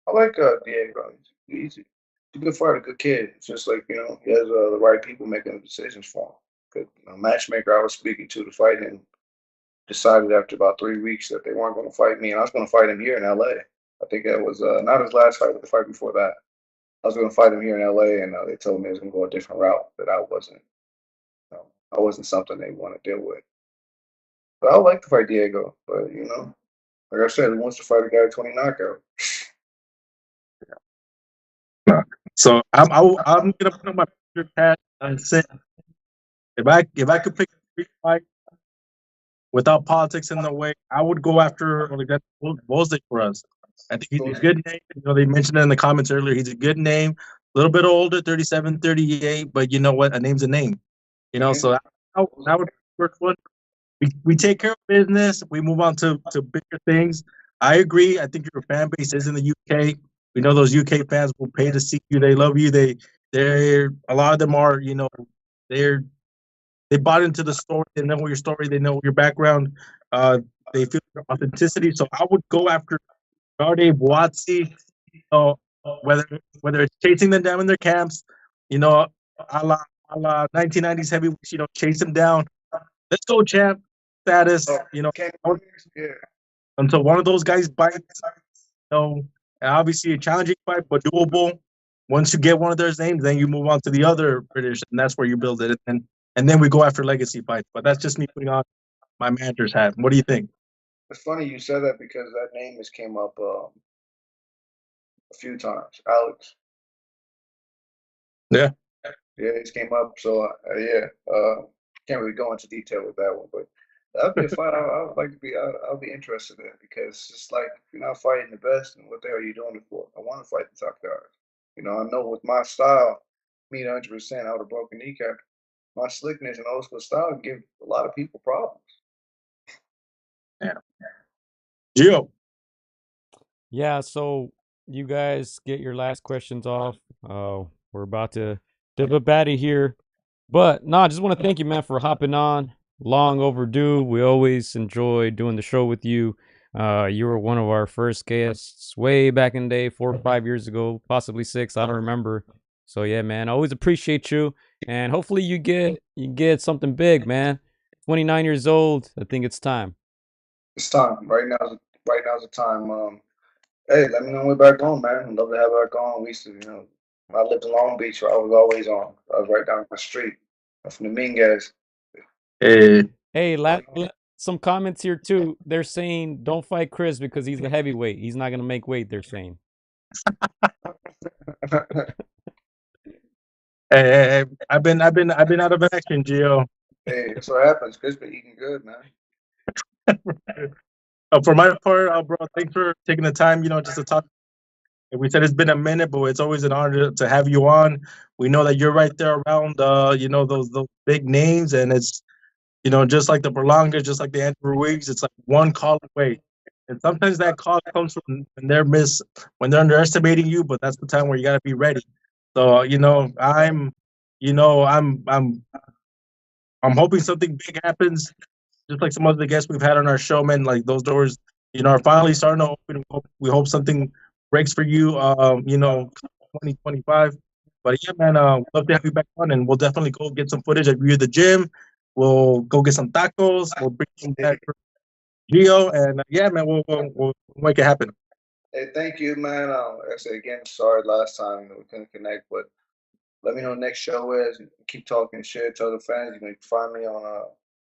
I like Diego. He's a good fighter, good kid. It's just like, he has the right people making the decisions for him. Good matchmaker I was speaking to fight him decided after about 3 weeks that they weren't going to fight me, and I was going to fight him here in LA. I think that was not his last fight, but the fight before that. I was going to fight him here in LA, and they told me I was going to go a different route. That I wasn't something they want to deal with. But I would like to fight Diego, but like I said, he wants to fight a guy 20 knockout. So I'm gonna put on my picture hat and say if I could pick a street fight without politics in the way, I would go after Alexander Volzik for us. I think he's a good name. They mentioned it in the comments earlier. He's a good name. A little bit older, 37, 38, but you know what? A name's a name. So I would be the first one. We take care of business. We move on to bigger things. I agree. I think your fan base is in the UK. We know those UK fans will pay to see you. They love you. They're a lot of them are. They bought into the story. They know your story. They know your background. They feel your authenticity. So I would go after Garde Boazzi. Whether it's chasing them down in their camps, a la 1990s heavyweights. Chase them down. Let's go, champ status. Until one of those guys bites. Obviously a challenging fight, but doable. Once you get one of their names, then you move on to the other British, and that's where you build it. And then we go after legacy fights. But that's just me putting on my manager's hat. What do you think? It's funny you said that because that name has came up a few times. Alex. Yeah. Yeah, it came up. So can't really go into detail with that one, but that'd be a fight I would like to be. I'll be interested in because it's like if you're not fighting the best, and what the hell are you doing it for? I want to fight the top guys. I know with my style, me 100%, I would have broken kneecap. My slickness and old school style give a lot of people problems. Yeah. Gio. Yeah, so you guys get your last questions off. We're about to dip a batty here. But no, I just want to thank you, man, for hopping on. Long overdue. We always enjoy doing the show with you. You were one of our first guests way back in the day, 4 or 5 years ago, possibly 6. I don't remember. So yeah, man, I always appreciate you. And hopefully you get something big, man. 29 years old. I think it's time. It's time. Right now's the time. Hey, let me know when we're back on, man. I'd love to have back on. We used to, I lived in Long Beach, so I was always on. I was right down the street. I'm from the mean guys. Hey, some comments here too. They're saying don't fight Chris because he's a heavyweight. He's not gonna make weight. They're saying. Hey, I've been out of action, Gio. Hey, that's what happens. Chris been eating good, man. For my part, bro, thanks for taking the time, just to talk. We said it's been a minute, but it's always an honor to have you on. We know that you're right there around, those big names, and it's, just like the Berlanga, just like the Andrew Ruiz, it's like one call away. And sometimes that call comes from when they're underestimating you, but that's the time where you gotta be ready. So, you know, I'm hoping something big happens, just like some other guests we've had on our show, man. Like those doors, are finally starting to open. We hope something breaks for you, 2025. But yeah, man, love to have you back on, and we'll definitely go get some footage of you at the gym. We'll go get some tacos. We'll bring some back for Gio, and yeah, man, we'll make it happen. Hey, thank you, man. I said again, sorry last time we couldn't connect, but let me know what next show is. Keep talking shit. Tell the fans you can find me on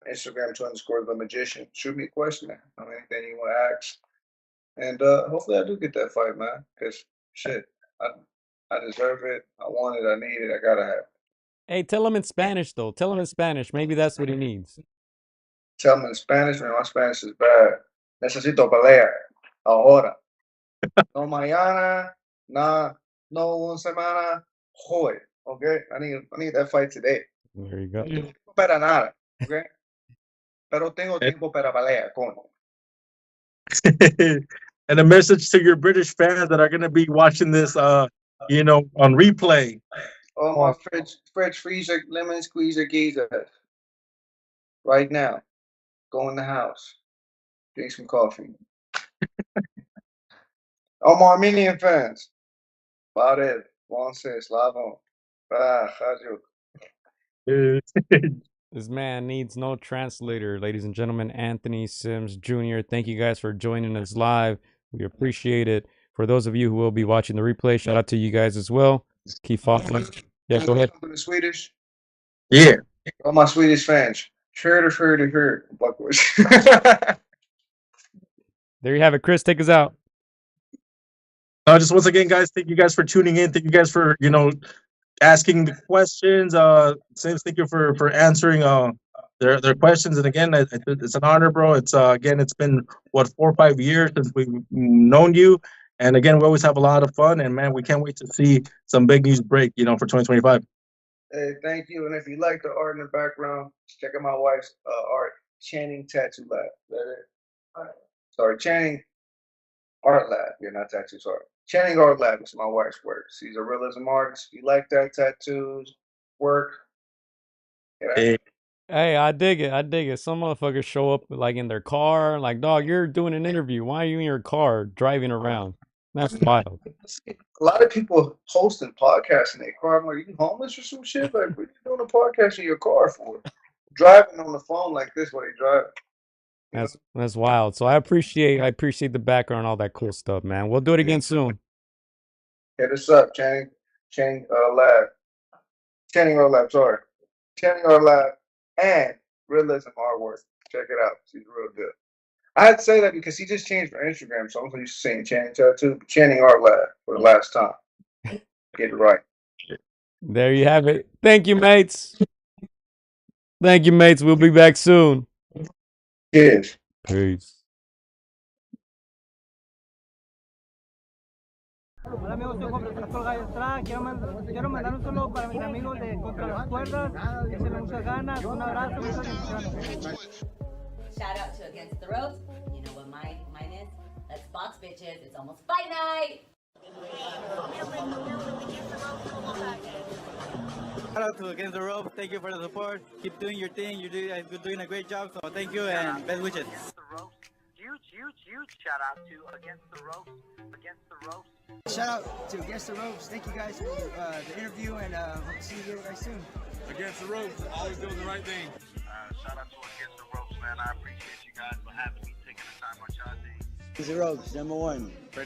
Instagram _the magician. Shoot me a question, man. Anything you want to ask. And hopefully I do get that fight, man. Because shit, I deserve it. I want it. I need it. I gotta have it. Hey, tell him in Spanish though. Tell him in Spanish. Maybe that's what he needs. Tell them in Spanish, man. My Spanish is bad. Necesito pelea. Ahora. No mañana. No una semana. Hoy. Okay? I need that fight today. There you go. No para nada. Okay? Pero tengo tiempo para pelea. Coño. And a message to your British fans that are gonna be watching this, on replay. Oh, my fridge freezer, lemon squeezer geezer. Right now. Go in the house. Drink some coffee. All my Armenian fans. Barev, Wanse, Slavon. This man needs no translator, ladies and gentlemen. Anthony Sims Jr. Thank you guys for joining us live. We appreciate it. For those of you who will be watching the replay, shout out to you guys as well. Keep following. Yeah, go ahead. The Swedish. Yeah. All my Swedish fans. Heard. There you have it. Chris, take us out. Just once again, guys, thank you guys for tuning in. Thank you guys for, asking the questions. Sims, thank you for answering their questions. And again, it's an honor, bro. It's it's been 4 or 5 years since we've known you. And again, we always have a lot of fun. And man, we can't wait to see some big news break, for 2025. Hey, thank you. And if you like the art in the background, check out my wife's art, Channing Tattoo Lab. Sorry, Channing Art Lab. Yeah, not tattoo, sorry. Channing Art Lab is my wife's work. She's a realism artist. If you like that tattoos, work. Yeah. Hey, I dig it. Some motherfuckers show up like in their car. Like, dog, you're doing an interview. Why are you in your car driving around? That's wild. A lot of people hosting podcasts in their car. I'm like, you homeless or some shit? Like, what are you doing a podcast in your car for? Driving on the phone like this while you drive. That's wild. So I appreciate the background, all that cool stuff, man. We'll do it again soon. Hit us up, Channing Lab. Channing Art Lab, sorry. Channing Art Lab and Realism Artwork. Check it out. She's real good. I had to say that because he just changed for Instagram, so I'm so used to saying Channing Tattoo, Channing Art Lab for the last time. Get it right. There you have it. Thank you, mates. We'll be back soon. Cheers. Peace. Hola amigos, soy Juan Francisco Gallo Estrada. Quiero mandar un saludo para mis amigos de Contra las Cuerdas. Échenle muchas ganas. Un abrazo, muchas bendiciones. Shout out to Against the Ropes. You know what mine is? Let's box, bitches. It's almost fight night. Shout out to Against the Ropes. Thank you for the support. Keep doing your thing. You're doing a great job. So thank you and best wishes. Huge shout out to Against the Ropes. Shout out to Against the Ropes. Thank you guys for the interview and hope to see you guys soon. Against the Ropes, always doing the right thing. Shout out to Against the Ropes, man. I appreciate you guys for having me, taking the time on y'all day. Against the Ropes, #1.